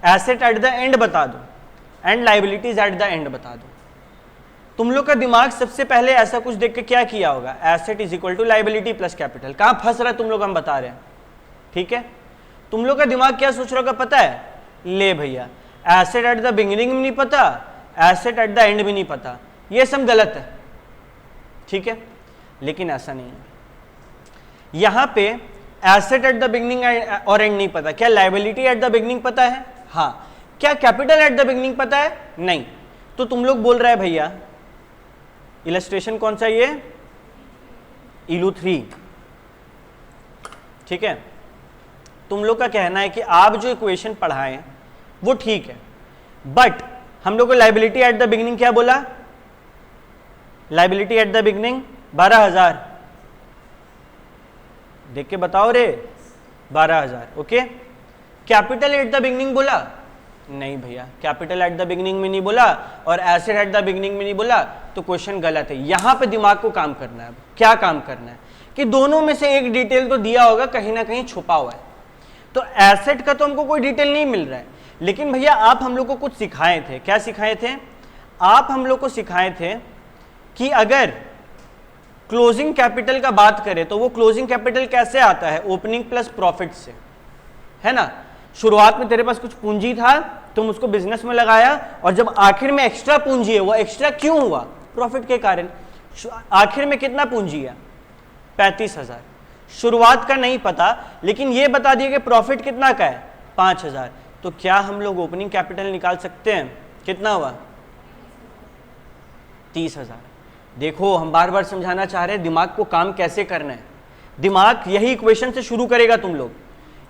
[SPEAKER 1] एसेट एट द एंड बता दो, and liabilities eight the and बता दो। तुम लोग का दिमाग सबसे पहले ऐसा कुछ देख के क्या किया होगा, asset is equal to liability plus capital. कहां फंस रहा है तुम लोग, हम बता रहे हैं, ठीक है। तुम लोग का दिमाग क्या सोच रहा होगा पता है, ले भैया एसेट एट द बिगिनिंग भी नहीं पता, एसेट एट द एंड भी नहीं पता, ये सब गलत है, ठीक है। लेकिन ऐसा नहीं है, यहां पे एसेट एट द बिगिनिंग और एंड नहीं पता, क्या लाइबिलिटी एट द बिगिनिंग पता है, हाँ। क्या कैपिटल एट द बिगिनिंग पता है, नहीं। तो तुम लोग बोल रहे हैं भैया इलस्ट्रेशन कौन सा, ये इलू 3, ठीक है। तुम लोग का कहना है कि आप जो इक्वेशन पढ़ाएं वो ठीक है, बट हम लोग को लाइबिलिटी एट द बिगिनिंग क्या बोला, लाइबिलिटी एट द बिगिनिंग 12,000, देख के बताओ रे, 12,000, okay. Capital at the beginning बोला, नहीं भैया कैपिटल एट द बिगिनिंग में नहीं बोला और एसेट एट द बिगिनिंग में नहीं बोला, तो क्वेश्चन गलत है। यहां पे दिमाग को काम करना है। क्या काम करना है कि दोनों में से एक डिटेल तो दिया होगा, कहीं ना कहीं छुपा हुआ है। तो एसेट का तो हमको कोई डिटेल नहीं मिल रहा है, लेकिन भैया आप हम लोग को कुछ सिखाए थे। क्या सिखाए थे आप हम लोग को, सिखाए थे कि अगर क्लोजिंग कैपिटल का बात करें तो वो क्लोजिंग कैपिटल कैसे आता है, ओपनिंग प्लस प्रॉफिट से, है ना। शुरुआत में तेरे पास कुछ पूंजी था, तुम उसको बिजनेस में लगाया, और जब आखिर में एक्स्ट्रा पूंजी है, वो एक्स्ट्रा क्यों हुआ, प्रॉफिट के कारण। आखिर में कितना पूंजी है, 35,000। शुरुआत का नहीं पता, लेकिन ये बता दिया कि प्रॉफिट कितना का है, 5,000। तो क्या हम लोग ओपनिंग कैपिटल निकाल सकते हैं, कितना हुआ, 30,000। देखो हम बार बार समझाना चाह रहे हैं दिमाग को काम कैसे करना है। दिमाग यही इक्वेशन से शुरू करेगा, तुम लोग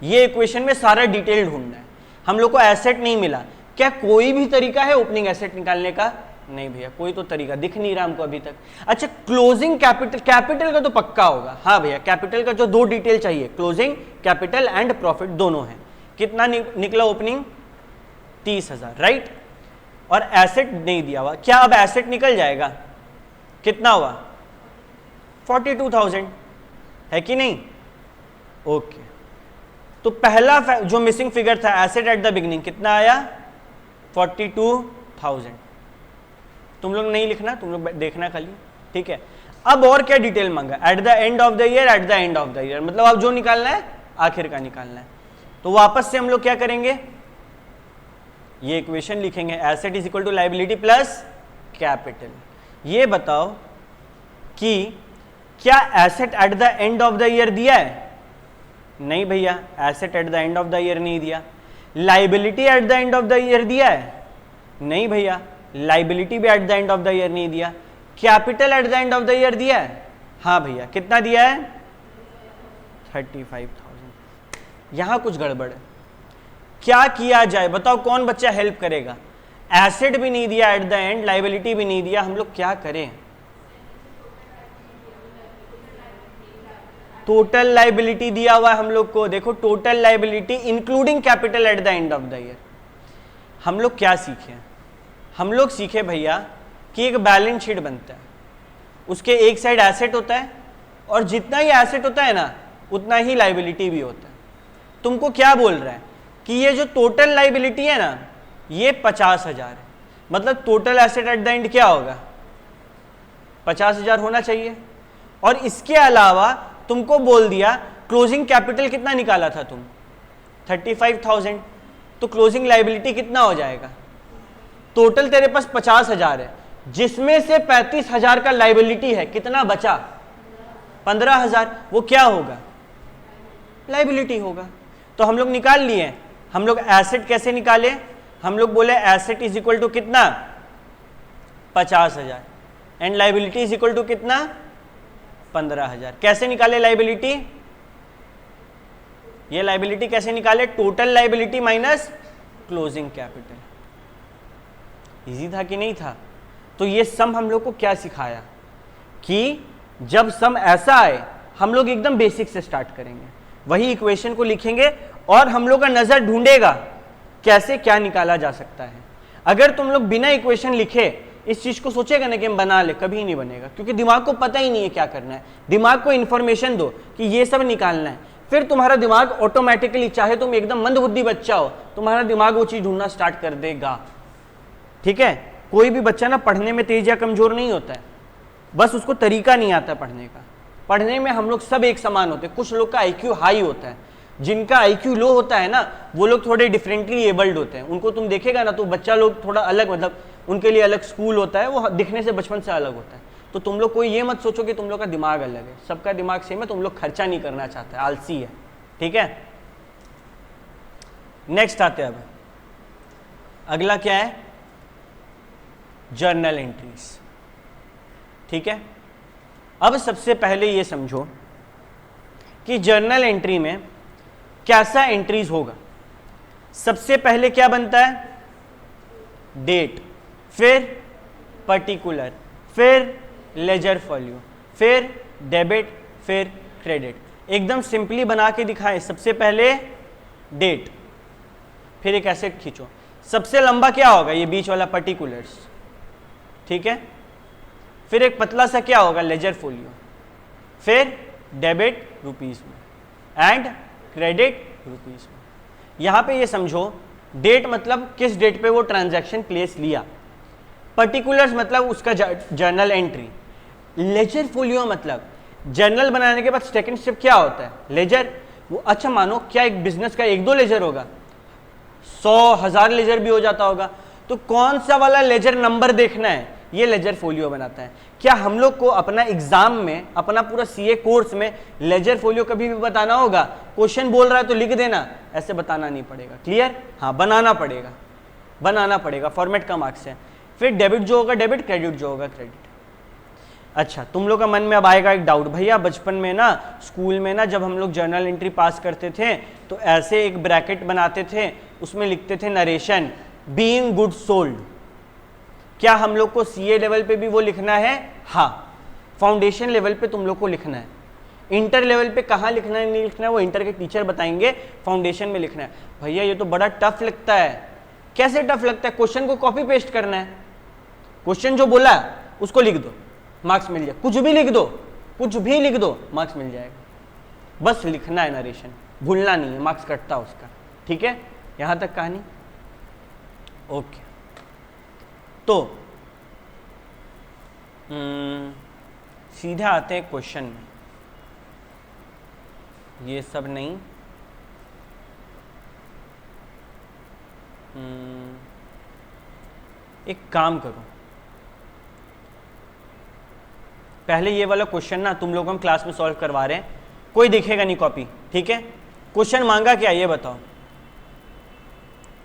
[SPEAKER 1] ये इक्वेशन में सारा डिटेल ढूंढना है। हम लोग को एसेट नहीं मिला। क्या कोई भी तरीका है ओपनिंग एसेट निकालने का? नहीं भैया, कोई तो तरीका दिख नहीं रहा हमको अभी तक। अच्छा, क्लोजिंग कैपिटल, कैपिटल का तो पक्का होगा। हाँ भैया, कैपिटल का जो दो डिटेल चाहिए, क्लोजिंग कैपिटल एंड प्रॉफिट दोनों है। कितना निकला ओपनिंग? 30,000, राइट। और एसेट नहीं दिया हुआ, क्या अब एसेट निकल जाएगा? कितना हुआ? 42,000, है कि नहीं? ओके, तो पहला जो मिसिंग फिगर था एसेट एट द बिगिनिंग कितना आया? 42,000। तुम लोग नहीं लिखना, तुम लोग देखना खाली, ठीक है। अब और क्या डिटेल मांगा? Eight the end of the year, eight the end of the year, मतलब अब जो निकालना है आखिर का निकालना है। तो वापस से हम लोग क्या करेंगे? ये इक्वेशन लिखेंगे, asset is equal to liability plus capital. ये बताओ कि क्या asset at the end of the year दिया है? नहीं भैया, asset at the end of the year नहीं दिया। Liability at the end of the year दिया है? नहीं भैया, लायबिलिटी भी at the end of the year नहीं दिया। Capital at the end of the year दिया है? हाँ भैया, कितना दिया है? 35,000। यहां कुछ गड़बड़ है, क्या किया जाए बताओ? कौन बच्चा हेल्प करेगा? एसेट भी नहीं दिया एट द एंड, लायबिलिटी भी नहीं दिया, हम लोग क्या करें? टोटल लायबिलिटी दिया हुआ है हम लोग को, देखो total liability including capital at the end of the year. हम लोग क्या सीखे? हम लोग सीखे भैया कि एक बैलेंस शीट बनता है, उसके एक साइड एसेट होता है और जितना ही एसेट होता है ना उतना ही लायबिलिटी भी होता है। तुमको क्या बोल रहा है कि ये जो टोटल लायबिलिटी है ना ये 50,000 है, मतलब total asset at the and क्या होगा? 50,000 होना चाहिए। और इसके अलावा तुमको बोल दिया क्लोजिंग कैपिटल कितना निकाला था तुम? 35,000। तो क्लोजिंग लायबिलिटी कितना हो जाएगा? टोटल तेरे पास 50,000 है, जिसमें से 35,000 का लायबिलिटी है, कितना बचा? 15,000। वो क्या होगा? लायबिलिटी होगा। तो हम लोग निकाल लिए। हम लोग एसेट कैसे निकाले? हम लोग बोले एसेट इज इक्वल टू कितना? 50,000 and liability is equal to कितना? 15,000। कैसे निकाले लायबिलिटी? ये लायबिलिटी कैसे निकाले? Total liability minus closing capital. Easy था कि नहीं था? तो ये सम हम लोग को क्या सिखाया कि जब सम ऐसा आए हम लोग एकदम बेसिक से स्टार्ट करेंगे, वही इक्वेशन को लिखेंगे और हम लोग का नजर ढूंढेगा कैसे क्या निकाला जा सकता है। अगर तुम लोग बिना इक्वेशन लिखे इस चीज को सोचेगा ना कि हम बना ले, कभी नहीं बनेगा, क्योंकि दिमाग को पता ही नहीं है क्या करना है। दिमाग को इंफॉर्मेशन दो कि ये सब निकालना है, फिर तुम्हारा दिमाग ऑटोमेटिकली, चाहे तुम एकदम मंदबुद्धि बच्चा हो, तुम्हारा दिमाग वो चीज ढूंढना स्टार्ट कर देगा। ठीक है, कोई भी बच्चा ना पढ़ने में तेज या कमजोर नहीं होता है, बस उसको तरीका नहीं आता पढ़ने का। पढ़ने में हम लोग सब एक समान होते हैं। कुछ लोग का आईक्यू हाई होता है, जिनका आईक्यू लो होता है ना वो लोग थोड़े डिफरेंटली एबल्ड होते हैं। उनको तुम देखेगा ना तो बच्चा लोग थोड़ा अलग, मतलब उनके लिए अलग स्कूल होता है, वो दिखने से बचपन से अलग होता है। तो तुम लोग कोई ये मत सोचो कि तुम लोग का दिमाग अलग है, सबका दिमाग सेम है। तुम लोग खर्चा नहीं करना चाहते, आलसी है। ठीक है, नेक्स्ट आते हैं। अब अगला क्या है? Journal entries. ठीक है, अब सबसे पहले ये समझो कि जर्नल एंट्री में कैसा एंट्रीज होगा। सबसे पहले क्या बनता है? डेट, फिर पर्टिकुलर, फिर लेजर फॉल्यू, फिर डेबिट, फिर क्रेडिट। एकदम सिंपली बना के दिखाएं। सबसे पहले डेट, फिर एक एसेट खींचो। सबसे लंबा क्या होगा? ये बीच वाला पर्टिकुलर्स। ठीक है, फिर एक पतला सा क्या होगा? लेजर फोलियो, फिर डेबिट रुपीस में एंड क्रेडिट रुपीस में। यहां पे ये समझो, डेट मतलब किस डेट पे वो ट्रांजैक्शन प्लेस लिया, पर्टिकुलर्स मतलब उसका जर्नल एंट्री, लेजर फोलियो मतलब जर्नल बनाने के बाद सेकंड स्टेप क्या होता है? लेजर। वो अच्छा मानो क्या एक बिजनेस का एक दो लेजर होगा, 100,000 लेजर भी हो जाता होगा, तो कौन सा वाला लेजर नंबर देखना है, ये लेजर फोलियो बनाता है। क्या हम लोग को अपना एग्जाम में, अपना पूरा सीए कोर्स में लेजर फोलियो कभी भी बताना होगा? क्वेश्चन बोल रहा है तो लिख देना, ऐसे बताना नहीं पड़ेगा। क्लियर? हाँ, बनाना पड़ेगा, बनाना पड़ेगा, फॉर्मेट का मार्क्स है। फिर डेबिट जो होगा डेबिट, क्रेडिट जो होगा क्रेडिट। अच्छा, तुम लोग का मन में अब आएगा एक डाउट, भैया बचपन में ना स्कूल में ना जब हम लोग जर्नल एंट्री पास करते थे तो ऐसे एक ब्रैकेट बनाते थे, उसमें लिखते थे नरेशन बीइंग गुड सोल्ड। क्या हम लोग को सीए लेवल पे भी वो लिखना है? हाँ, फाउंडेशन लेवल पे तुम लोग को लिखना है। इंटर लेवल पे कहाँ लिखना है नहीं लिखना है वो इंटर के टीचर बताएंगे, फाउंडेशन में लिखना है। भैया ये तो बड़ा टफ लगता है। कैसे टफ लगता है? क्वेश्चन को कॉपी पेस्ट करना है, क्वेश्चन जो बोला उसको लिख दो, मार्क्स मिल जाए। कुछ भी लिख दो, कुछ भी लिख दो, मार्क्स मिल जाएगा। बस लिखना है नरेशन, भूलना नहीं है, मार्क्स कटता उसका। ठीक है, यहां तक कहानी ओके। तो सीधा आते हैं क्वेश्चन में, ये सब नहीं। एक काम करो, पहले ये वाला क्वेश्चन ना तुम लोग हम क्लास में सॉल्व करवा रहे हैं, कोई देखेगा नहीं कॉपी, ठीक है? क्वेश्चन मांगा क्या ये बताओ।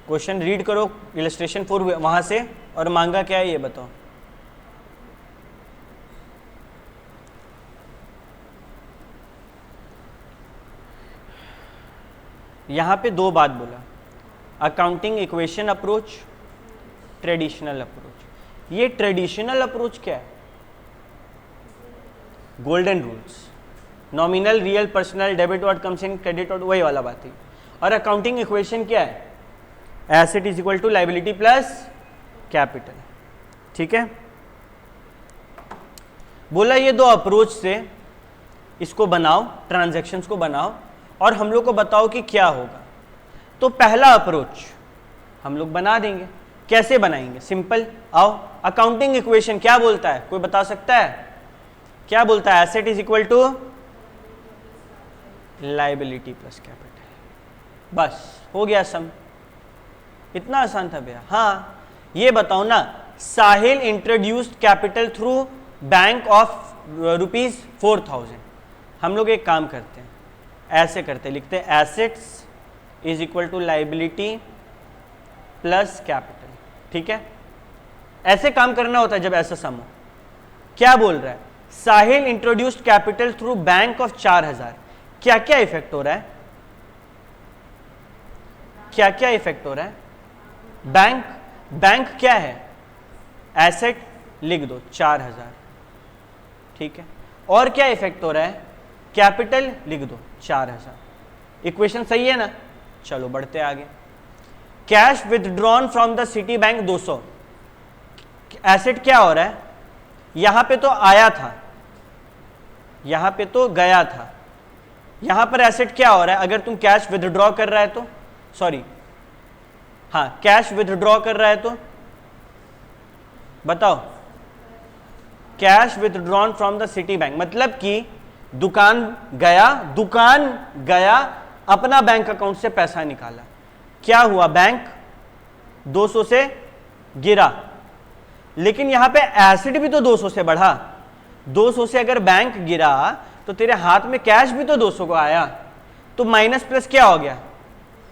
[SPEAKER 1] क्वेश्चन रीड करो इलस्ट्रेशन 4 वहां से, और मांगा क्या है ये बताओ। यहां पे दो बात बोला, accounting equation approach, traditional approach. ये ट्रेडिशनल अप्रोच क्या है? Golden rules, nominal, real, personal, debit what comes in, credit what, वही वाला बात है। और अकाउंटिंग इक्वेशन क्या है? Asset is equal to liability plus capital. ठीक है, बोला ये दो अप्रोच से इसको बनाओ, ट्रांजैक्शंस को बनाओ और हम लोग को बताओ कि क्या होगा। तो पहला अप्रोच हम लोग बना देंगे। कैसे बनाएंगे? सिंपल, आओ। अकाउंटिंग इक्वेशन क्या बोलता है, कोई बता सकता है? क्या बोलता है? Asset is equal to liability plus capital. बस हो गया सम। इतना आसान था भैया? हाँ, ये बताओ ना, Sahil introduced capital through bank of ₹4000। हम लोग एक काम करते हैं, ऐसे करते, लिखते हैं assets is equal to liability plus capital. ठीक है, ऐसे काम करना होता है जब ऐसा सम हो। क्या बोल रहा है? Sahil introduced capital through bank of 4000। क्या क्या इफेक्ट हो रहा है? क्या क्या इफेक्ट हो रहा है? बैंक, बैंक क्या है? एसेट, लिख दो 4000। ठीक है, और क्या इफेक्ट हो रहा है? कैपिटल, लिख दो 4000। इक्वेशन सही है ना? चलो बढ़ते आगे। Cash withdrawn from the city bank 200। Asset क्या हो रहा है? यहां पे तो आया था, यहां पे तो गया था, यहां पर एसेट क्या हो रहा है? अगर तुम कैश विथड्रॉ कर रहा है तो, सॉरी, हाँ, कैश विथड्रॉ कर रहा है तो बताओ। Cash withdrawn from the city bank मतलब कि दुकान गया, अपना बैंक अकाउंट से पैसा निकाला। क्या हुआ? बैंक 200 से गिरा, लेकिन यहां पे एसेट भी तो 200 से बढ़ा। 200 से अगर बैंक गिरा तो तेरे हाथ में कैश भी तो 200 को आया, तो माइनस प्लस क्या हो गया?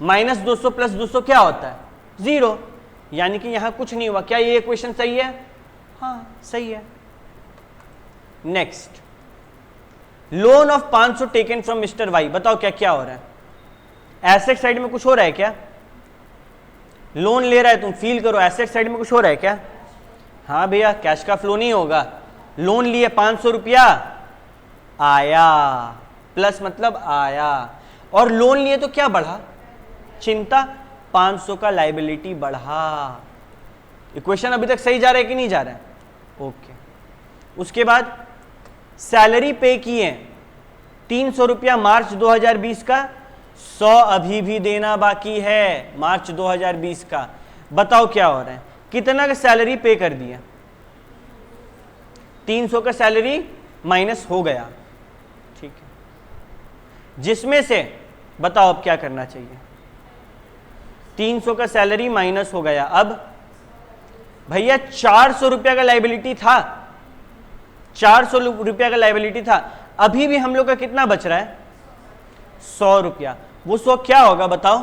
[SPEAKER 1] -200 प्लस 200 क्या होता है? 0। यानी कि यहां कुछ नहीं हुआ। क्या ये इक्वेशन सही है? हाँ सही है। Next, loan of 500 taken from mister Y. बताओ क्या क्या हो रहा है? एसेट साइड में कुछ हो रहा है क्या? लोन ले रहा है, तुम फील करो, एसेट साइड में कुछ हो रहा है क्या? हाँ भैया, कैश का फ्लो नहीं होगा। लोन लिए 500 रुपया, आया, प्लस मतलब आया, और लोन लिए तो क्या बढ़ा? चिंता, 500 का लायबिलिटी बढ़ा। इक्वेशन अभी तक सही जा रहा है कि नहीं जा रहा है? ओके। उसके बाद सैलरी पे किए 300 रुपया मार्च 2020 का, 100 अभी भी देना बाकी है मार्च 2020 का। बताओ क्या हो रहा है? कितना का सैलरी पे कर दिया? 300 का सैलरी माइनस हो गया। ठीक है, जिसमें से बताओ अब क्या करना चाहिए? 300 का सैलरी माइनस हो गया। अब भैया 400 रुपया का लायबिलिटी था, 400 रुपया का लायबिलिटी था, अभी भी हम लोग का कितना बच रहा है? 100 रुपया। वो 100 क्या होगा बताओ?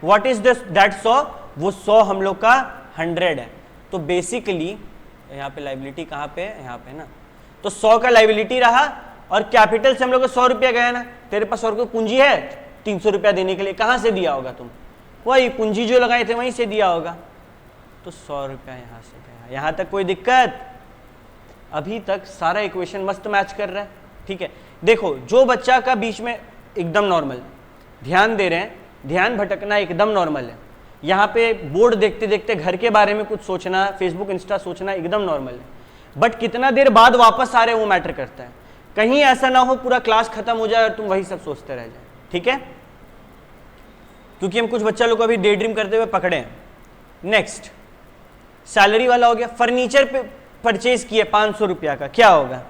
[SPEAKER 1] What is this that 100? वो 100 हम लोग का 100 है। तो बेसिकली यहाँ पे लायबिलिटी कहाँ पे है? यहाँ पे ना। तो 100 का लाइबिलिटी रहा और कैपिटल से हम लोग को 100 रुपया गया ना, तेरे पास और कोई पूंजी है 300 रुपया देने के लिए, कहाँ से दिया होगा तुम? वही पूंजी जो लगाए थे वहीं से दिया होगा, तो 100 रुपया यहाँ से गया। यहाँ तक कोई दिक्कत? अभी तक सारा इक्वेशन मस्त मैच कर रहा है, ठीक है। देखो जो बच्चा का बीच में एकदम नॉर्मल, ध्यान दे रहे हैं, ध्यान भटकना एकदम नॉर्मल है। यहाँ पे बोर्ड देखते देखते घर के बारे में कुछ सोचना, फेसबुक इंस्टा सोचना एकदम नॉर्मल है, बट कितना देर बाद वापस आ रहे वो मैटर करता है। कहीं ऐसा ना हो पूरा क्लास खत्म हो जाए और तुम वही सब सोचते रह जाए, ठीक है, क्योंकि हम कुछ बच्चा लोग को अभी डे ड्रीम करते हुए पकड़े हैं। नेक्स्ट सैलरी वाला हो गया। फर्नीचर पे परचेज किए 500 रुपया का, क्या होगा?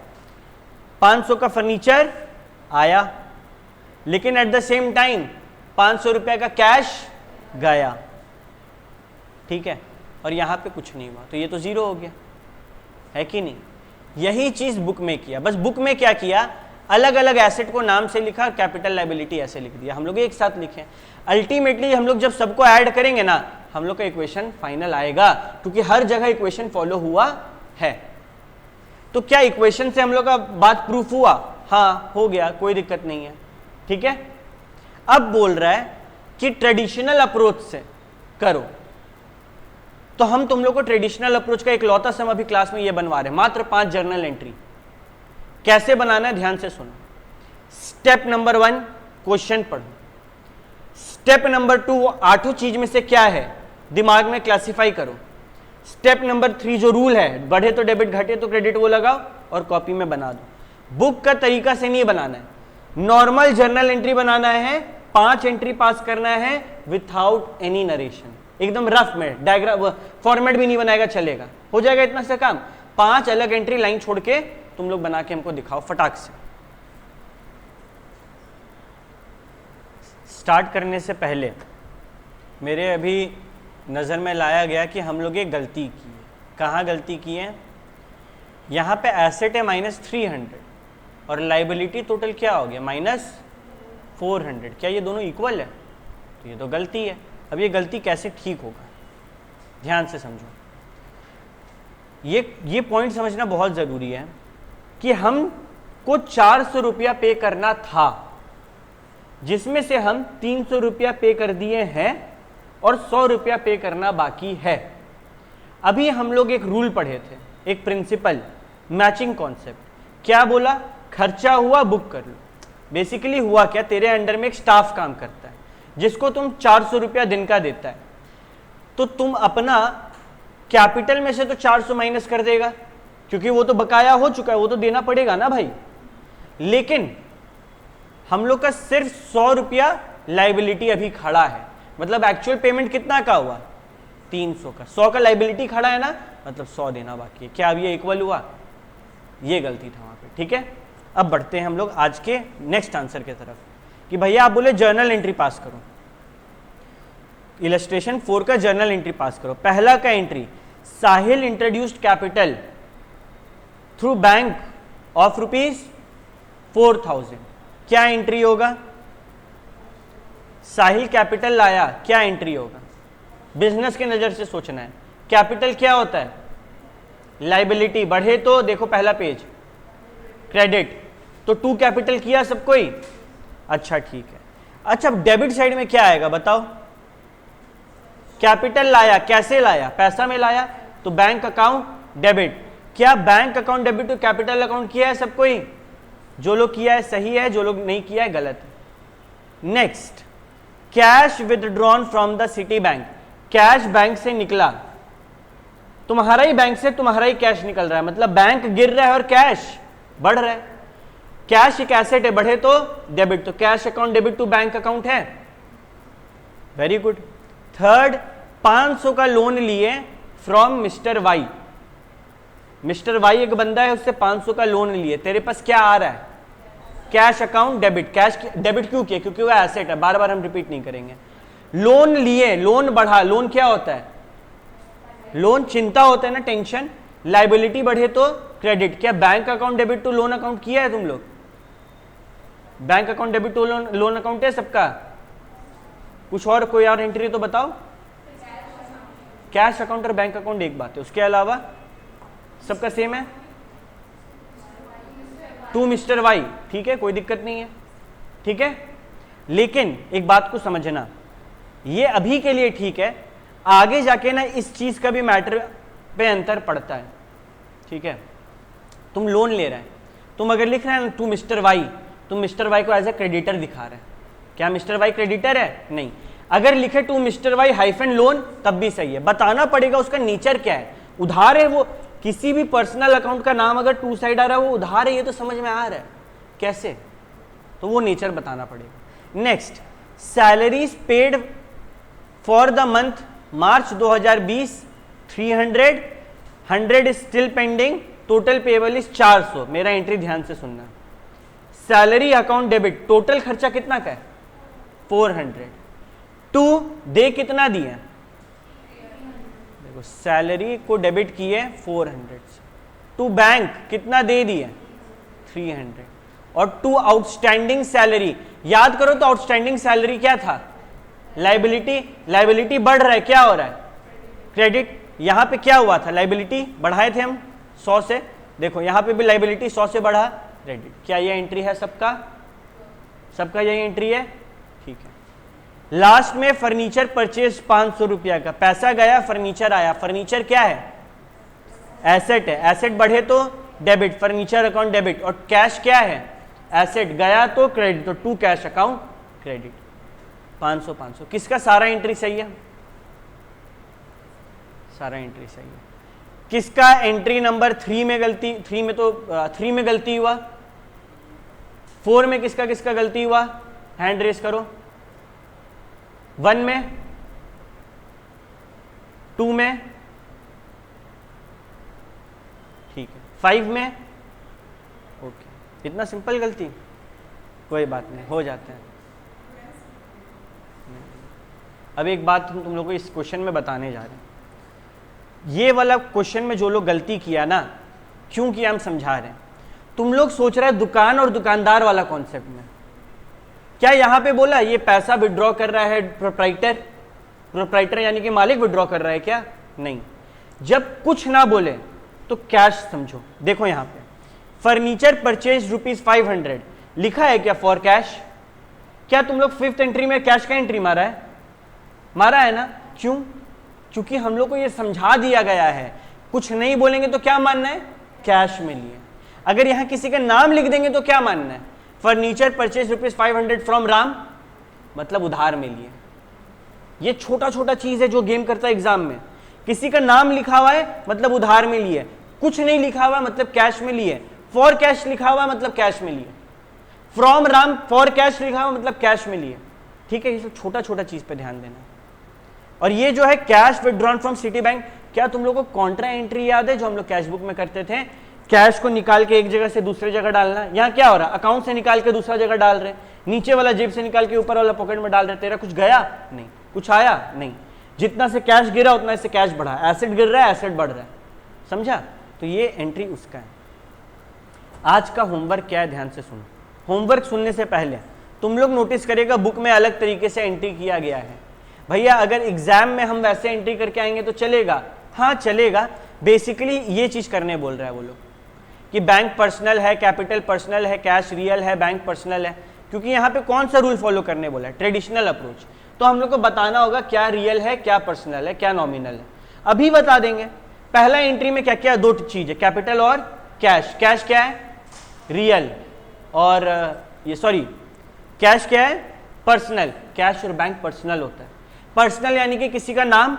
[SPEAKER 1] 500 का फर्नीचर आया, लेकिन एट द सेम टाइम 500 रुपया का कैश गया, ठीक है, और यहां पे कुछ नहीं हुआ, तो ये तो जीरो हो गया, है कि नहीं? यही चीज बुक में किया, बस बुक में क्या किया, अलग अलग एसेट को नाम से लिखा, कैपिटल लायबिलिटी ऐसे लिख दिया, हम लोग एक साथ लिखे। अल्टीमेटली हम लोग जब सबको ऐड करेंगे ना, हम लोग का इक्वेशन फाइनल आएगा, क्योंकि हर जगह इक्वेशन फॉलो हुआ है। तो क्या इक्वेशन से हम लोग का बात प्रूफ हुआ? हाँ हो गया, कोई दिक्कत नहीं है, ठीक है। अब बोल रहा है कि ट्रेडिशनल अप्रोच से करो, तो हम तुम लोग को ट्रेडिशनल अप्रोच का एक लौता सम अभी क्लास में ये बनवा रहे हैं, मात्र 5 जर्नल एंट्री। कैसे बनाना है ध्यान से सुनो। स्टेप नंबर 1 क्वेश्चन पढ़ो, स्टेप नंबर 2 8 चीज में से क्या है दिमाग में क्लासिफाई करो, स्टेप नंबर 3 जो रूल है, बढ़े तो डेबिट घटे तो क्रेडिट, वो लगाओ और कॉपी में बना दो। बुक का तरीका से नहीं बनाना है, नॉर्मल जर्नल एंट्री बनाना है, 5 एंट्री पास करना है विथआउट एनी नरेशन, एकदम रफ में, डायग्राम फॉर्मेट भी नहीं बनाएगा चलेगा, हो जाएगा इतना से काम। 5 अलग एंट्री लाइन छोड़ के तुम लोग बना के हमको दिखाओ फटाक से। स्टार्ट करने से पहले मेरे अभी नज़र में लाया गया कि हम लोग एक गलती की है। कहाँ गलती की है? यहाँ पे एसेट है -300 और लाइबिलिटी टोटल क्या हो गया -400, क्या ये दोनों इक्वल है? तो ये तो गलती है। अब ये गलती कैसे ठीक होगा, ध्यान से समझो। ये पॉइंट समझना बहुत ज़रूरी है कि हम को 400 रुपया पे करना था, जिसमें से हम 300 रुपया पे कर दिए हैं और 100 रुपया पे करना बाकी है। अभी हम लोग एक रूल पढ़े थे, एक प्रिंसिपल, मैचिंग कॉन्सेप्ट। क्या बोला? खर्चा हुआ बुक कर लो। बेसिकली हुआ क्या, तेरे अंडर में एक स्टाफ काम करता है जिसको तुम 400 रुपया दिन का देता है, तो तुम अपना कैपिटल में से तो 400 माइनस कर देगा, क्योंकि वो तो बकाया हो चुका है, वो तो देना पड़ेगा ना भाई। लेकिन हम लोग का सिर्फ 100 रुपया लाइबिलिटी अभी खड़ा है, मतलब एक्चुअल पेमेंट कितना का हुआ? 300 का। 100 का लाइबिलिटी खड़ा है ना, मतलब 100 देना बाकी है। क्या अब ये इक्वल हुआ? ये गलती था वहां पे, ठीक है। अब बढ़ते हैं हम लोग आज के नेक्स्ट आंसर की तरफ कि भैया आप बोले जर्नल एंट्री पास करो, इलस्ट्रेशन 4 का जर्नल एंट्री पास करो। पहला का entry, Sahil introduced capital through bank of ₹4000, क्या एंट्री होगा? साहिल कैपिटल लाया, क्या एंट्री होगा? बिजनेस के नजर से सोचना है। कैपिटल क्या होता है? लाइबिलिटी। बढ़े तो देखो पहला पेज, क्रेडिट, तो 2 कैपिटल किया सब कोई? अच्छा ठीक है। अच्छा डेबिट साइड में क्या आएगा बताओ? कैपिटल लाया, कैसे लाया? पैसा में लाया, तो बैंक अकाउंट डेबिट। क्या bank account debit to capital account किया है सब कोई? जो लोग किया है सही है, जो लोग नहीं किया है गलत है। Next, cash withdrawn from the city bank. Cash bank से निकला, तुम्हारा ही बैंक से तुम्हारा ही कैश निकल रहा है, मतलब बैंक गिर रहा है और कैश बढ़ रहा है। कैश एक एसेट है, बढ़े तो डेबिट, तो cash account debit to bank account है, वेरी गुड। थर्ड, 500 का लोन लिए from mister Y. Mister Y एक बंदा है, उससे 500 का लोन लिए, तेरे पास क्या आ रहा है? Cash account debit. Cash debit क्यों किया? क्योंकि वो एसेट है, बार बार हम रिपीट नहीं करेंगे। लोन लिए, लोन बढ़ा, लोन क्या होता है? लोन चिंता होता है ना, टेंशन। लाइबिलिटी बढ़े तो क्रेडिट। क्या bank account debit to loan account किया है तुम लोग? Bank account debit to loan account है सबका? कुछ और कोई और एंट्री तो बताओ। कैश अकाउंट और बैंक अकाउंट एक बात है, उसके अलावा सबका सेम है। टू मिस्टर वाई, ठीक है, कोई दिक्कत नहीं है, ठीक है। लेकिन एक बात को समझना, ये अभी के लिए ठीक है, आगे जाके ना इस चीज का भी मैटर पे अंतर पड़ता है, ठीक है। तुम लोन ले रहे हैं, तुम अगर लिख रहे हैं टू मिस्टर वाई, तुम मिस्टर वाई को एज ए क्रेडिटर दिखा रहे हैं, क्या मिस्टर वाई क्रेडिटर है? नहीं। अगर लिखे to mister Y hyphen loan तब भी सही है, बताना पड़ेगा उसका नेचर क्या है, उधार है वो। किसी भी पर्सनल अकाउंट का नाम अगर टू साइड आ रहा है वो उधार है, ये तो समझ में आ रहा है कैसे, तो वो नेचर बताना पड़ेगा। Next, salaries paid for the month March 2020 300, 100 is still pending, total payable is 400। मेरा एंट्री ध्यान से सुनना, सैलरी अकाउंट डेबिट, टोटल खर्चा कितना का है 400, टू दे कितना दिए, देखो सैलरी को डेबिट किए 400 से, टू बैंक कितना दे दिए 300, और टू आउटस्टैंडिंग सैलरी, याद करो तो आउटस्टैंडिंग सैलरी क्या था, लाइबिलिटी। लाइबिलिटी बढ़ रहा है, क्या हो रहा है, क्रेडिट। यहां पे क्या हुआ था, लाइबिलिटी बढ़ाए थे हम 100 से, देखो यहां पे भी लाइबिलिटी 100 से बढ़ा, क्रेडिट। क्या ये एंट्री है सबका, सबका यही एंट्री है, ठीक है। लास्ट में फर्नीचर परचेज 500 रुपया का, पैसा गया फर्नीचर आया, फर्नीचर क्या है, एसेट है, एसेट बढ़े तो डेबिट, फर्नीचर अकाउंट डेबिट, और कैश क्या है, एसेट गया तो क्रेडिट, तो टू कैश अकाउंट क्रेडिट, 500 500। किसका सारा एंट्री सही है, सारा एंट्री सही है। किसका एंट्री नंबर 3 में गलती, 3 में तो 3 में गलती हुआ, 4 में किसका किसका गलती हुआ, हैंड रेस करो। 1 में, 2 में, ठीक है, 5 में, ओके। इतना सिंपल गलती, कोई बात नहीं, हो जाते हैं। अब एक बात हम तुम लोगों को इस क्वेश्चन में बताने जा रहे हैं, ये वाला क्वेश्चन में जो लोग गलती किया ना, क्यों किया हम समझा रहे हैं। तुम लोग सोच रहे हैं दुकान और दुकानदार वाला कॉन्सेप्ट में, क्या यहां पे बोला ये पैसा विड्रॉ कर रहा है प्रोप्राइटर, प्रोप्राइटर यानी कि मालिक विड्रॉ कर रहा है, क्या नहीं। जब कुछ ना बोले तो कैश समझो। देखो यहां पे फर्नीचर परचेज ₹500 लिखा है क्या फॉर कैश, क्या तुम लोग 5th एंट्री में कैश का एंट्री मारा है, मारा है ना, क्यों, क्योंकि हम लोग को ये समझा दिया गया है कुछ नहीं बोलेंगे तो क्या मानना है, कैश में लिए। अगर यहां किसी का नाम लिख देंगे तो क्या मानना है, फर्नीचर परचेज ₹500 फ्रॉम राम, मतलब उधार में लिए। ये छोटा छोटा चीज है जो गेम करता है एग्जाम में, किसी का नाम लिखा हुआ है मतलब उधार में लिए, कुछ नहीं लिखा हुआ मतलब कैश में लिए, फॉर कैश लिखा हुआ मतलब कैश में लिए, फ्रॉम राम फॉर कैश लिखा हुआ मतलब कैश में लिए, ठीक है। ये सब छोटा छोटा चीज पे ध्यान देना। और ये जो है cash withdrawn from city bank, क्या तुम लोगों को कॉन्ट्रा एंट्री याद है जो हम लोग कैश बुक में करते थे, कैश को निकाल के एक जगह से दूसरी जगह डालना। यहाँ क्या हो रहा है, अकाउंट से निकाल के दूसरा जगह डाल रहे, नीचे वाला जेब से निकाल के ऊपर वाला पॉकेट में डाल रहे, तेरा कुछ गया नहीं, कुछ आया नहीं, जितना से कैश गिरा उतना से कैश बढ़ा, एसेट गिर रहा है एसेट बढ़ रहा है, समझा। तो ये एंट्री उसका है। आज का होमवर्क क्या है, ध्यान से सुनो। होमवर्क सुनने से पहले तुम लोग नोटिस करिएगा बुक में अलग तरीके से एंट्री किया गया है। भैया अगर एग्जाम में हम वैसे एंट्री करके आएंगे तो चलेगा, हाँ चलेगा। बेसिकली ये चीज करने बोल रहा है वो लोग कि बैंक पर्सनल है, कैपिटल पर्सनल है, कैश रियल है, बैंक पर्सनल है, क्योंकि यहाँ पे कौन सा रूल फॉलो करने बोला है, ट्रेडिशनल अप्रोच। तो हम लोग को बताना होगा क्या रियल है, क्या पर्सनल है, क्या नॉमिनल है, अभी बता देंगे। पहला एंट्री में क्या क्या, दो चीज है, कैपिटल और कैश। कैश क्या है, रियल, और ये सॉरी कैश क्या है, पर्सनल। कैश और बैंक पर्सनल होता है। पर्सनल यानी कि किसी का नाम,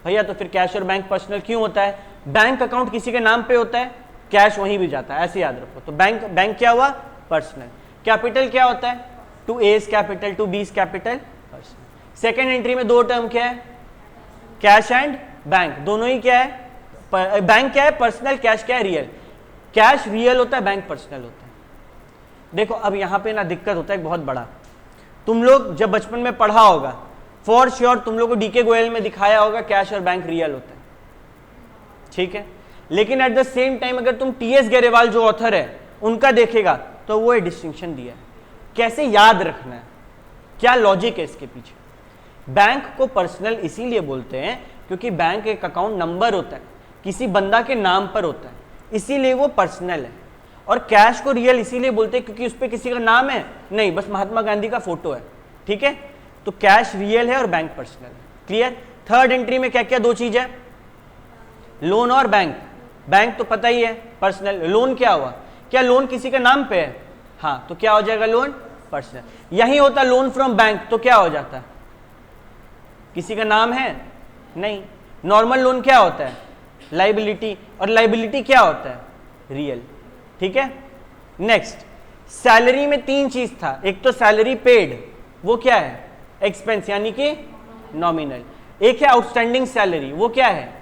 [SPEAKER 1] भैया तो फिर कैश और बैंक पर्सनल क्यों होता है, बैंक अकाउंट किसी के नाम पे होता है, कैश वहीं भी जाता है, ऐसे याद रखो। तो बैंक क्या हुआ, पर्सनल। कैपिटल क्या होता है, to A's capital, to B's capital, personal. Second entry में दो टर्म क्या है, कैश एंड बैंक, दोनों ही क्या है, बैंक क्या है, पर्सनल, कैश क्या है, रियल। कैश रियल होता है, बैंक पर्सनल होता है। देखो अब यहां पे ना दिक्कत होता है बहुत बड़ा, तुम लोग जब बचपन में पढ़ा होगा फॉर श्योर तुम लोग को डीके गोयल में दिखाया होगा कैश और बैंक रियल होता है, ठीक है। लेकिन एट द सेम टाइम अगर तुम टीएस गरेवाल जो ऑथर है उनका देखेगा तो वो डिस्टिंक्शन दिया है, कैसे याद रखना है, क्या लॉजिक है इसके पीछे। बैंक को पर्सनल इसीलिए बोलते हैं क्योंकि बैंक एक अकाउंट नंबर होता है, किसी बंदा के नाम पर होता है, इसीलिए वो पर्सनल है। और कैश को रियल इसीलिए बोलते हैं क्योंकि उस पर किसी का नाम है नहीं, बस महात्मा गांधी का फोटो है, ठीक है। तो कैश रियल है और बैंक पर्सनल है, क्लियर। थर्ड एंट्री में क्या क्या दो चीज है, लोन और बैंक। बैंक तो पता ही है पर्सनल, लोन क्या हुआ, क्या लोन किसी के नाम पे है, हाँ, तो क्या हो जाएगा लोन पर्सनल। यही होता लोन फ्रॉम बैंक, तो क्या हो जाता, किसी का नाम है नहीं। नॉर्मल लोन क्या होता है, लाइबिलिटी, और लाइबिलिटी क्या होता है, रियल, ठीक है। नेक्स्ट, सैलरी में तीन चीज था, एक तो सैलरी पेड, वो क्या है, एक्सपेंस यानी कि नॉमिनल। एक है आउटस्टैंडिंग सैलरी, वो क्या है,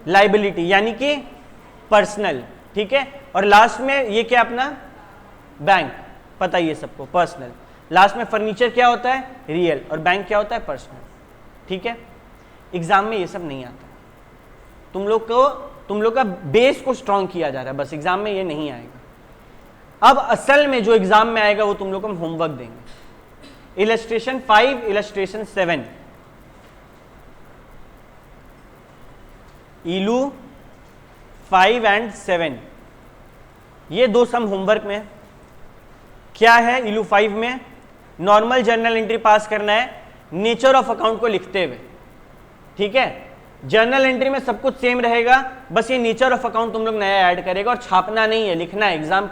[SPEAKER 1] लाइबिलिटी यानी कि पर्सनल, ठीक है। और लास्ट में ये क्या अपना बैंक, पता ही है सबको, पर्सनल। लास्ट में फर्नीचर क्या होता है, रियल, और बैंक क्या होता है, पर्सनल, ठीक है। एग्जाम में ये सब नहीं आता, तुम लोग का बेस को स्ट्रांग किया जा रहा है, बस एग्जाम में ये नहीं आएगा। अब असल में जो एग्जाम में आएगा वो तुम लोग को हम होमवर्क देंगे। इलस्ट्रेशन 5, इलस्ट्रेशन 7, इलू 5 एंड 7, ये दो सम होमवर्क में क्या है। इलू 5 में नॉर्मल जर्नल एंट्री पास करना है नेचर ऑफ अकाउंट को लिखते हुए, ठीक है। जर्नल एंट्री में सब कुछ सेम रहेगा, बस ये नेचर ऑफ अकाउंट तुम लोग नया ऐड करेगा, और छापना नहीं है, लिखना है। एग्जाम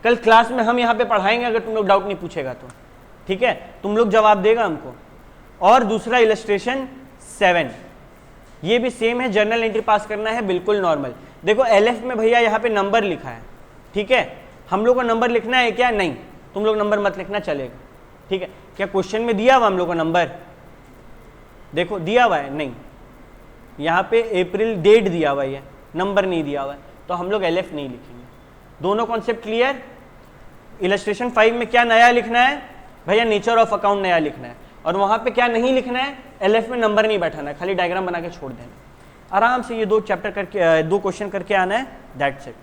[SPEAKER 1] कल क्लास में हम यहाँ पे पढ़ाएंगे, अगर तुम लोग डाउट नहीं पूछेगा तो, ठीक है, तुम लोग जवाब देगा हमको। और दूसरा इलस्ट्रेशन 7, ये भी सेम है, जर्नल एंट्री पास करना है, बिल्कुल नॉर्मल। देखो LF में भैया यहाँ पे नंबर लिखा है, ठीक है, हम लोग को नंबर लिखना है क्या, नहीं, तुम लोग नंबर मत लिखना, चलेगा, ठीक है। क्या क्वेश्चन में दिया हुआ हम लोग को नंबर, देखो दिया हुआ है, नहीं, यहाँ पे अप्रैल डेट दिया हुआ है, नंबर नहीं दिया हुआ है, तो हम लोग LF नहीं लिखेंगे। दोनों कॉन्सेप्ट क्लियर। इलस्ट्रेशन 5 में क्या नया लिखना है भैया, नेचर ऑफ अकाउंट नया लिखना है, और वहां पे क्या नहीं लिखना है, LF में नंबर नहीं बैठाना है, खाली डायग्राम बना के छोड़ देना। आराम से ये दो चैप्टर करके, दो क्वेश्चन करके आना है, दैट्स इट।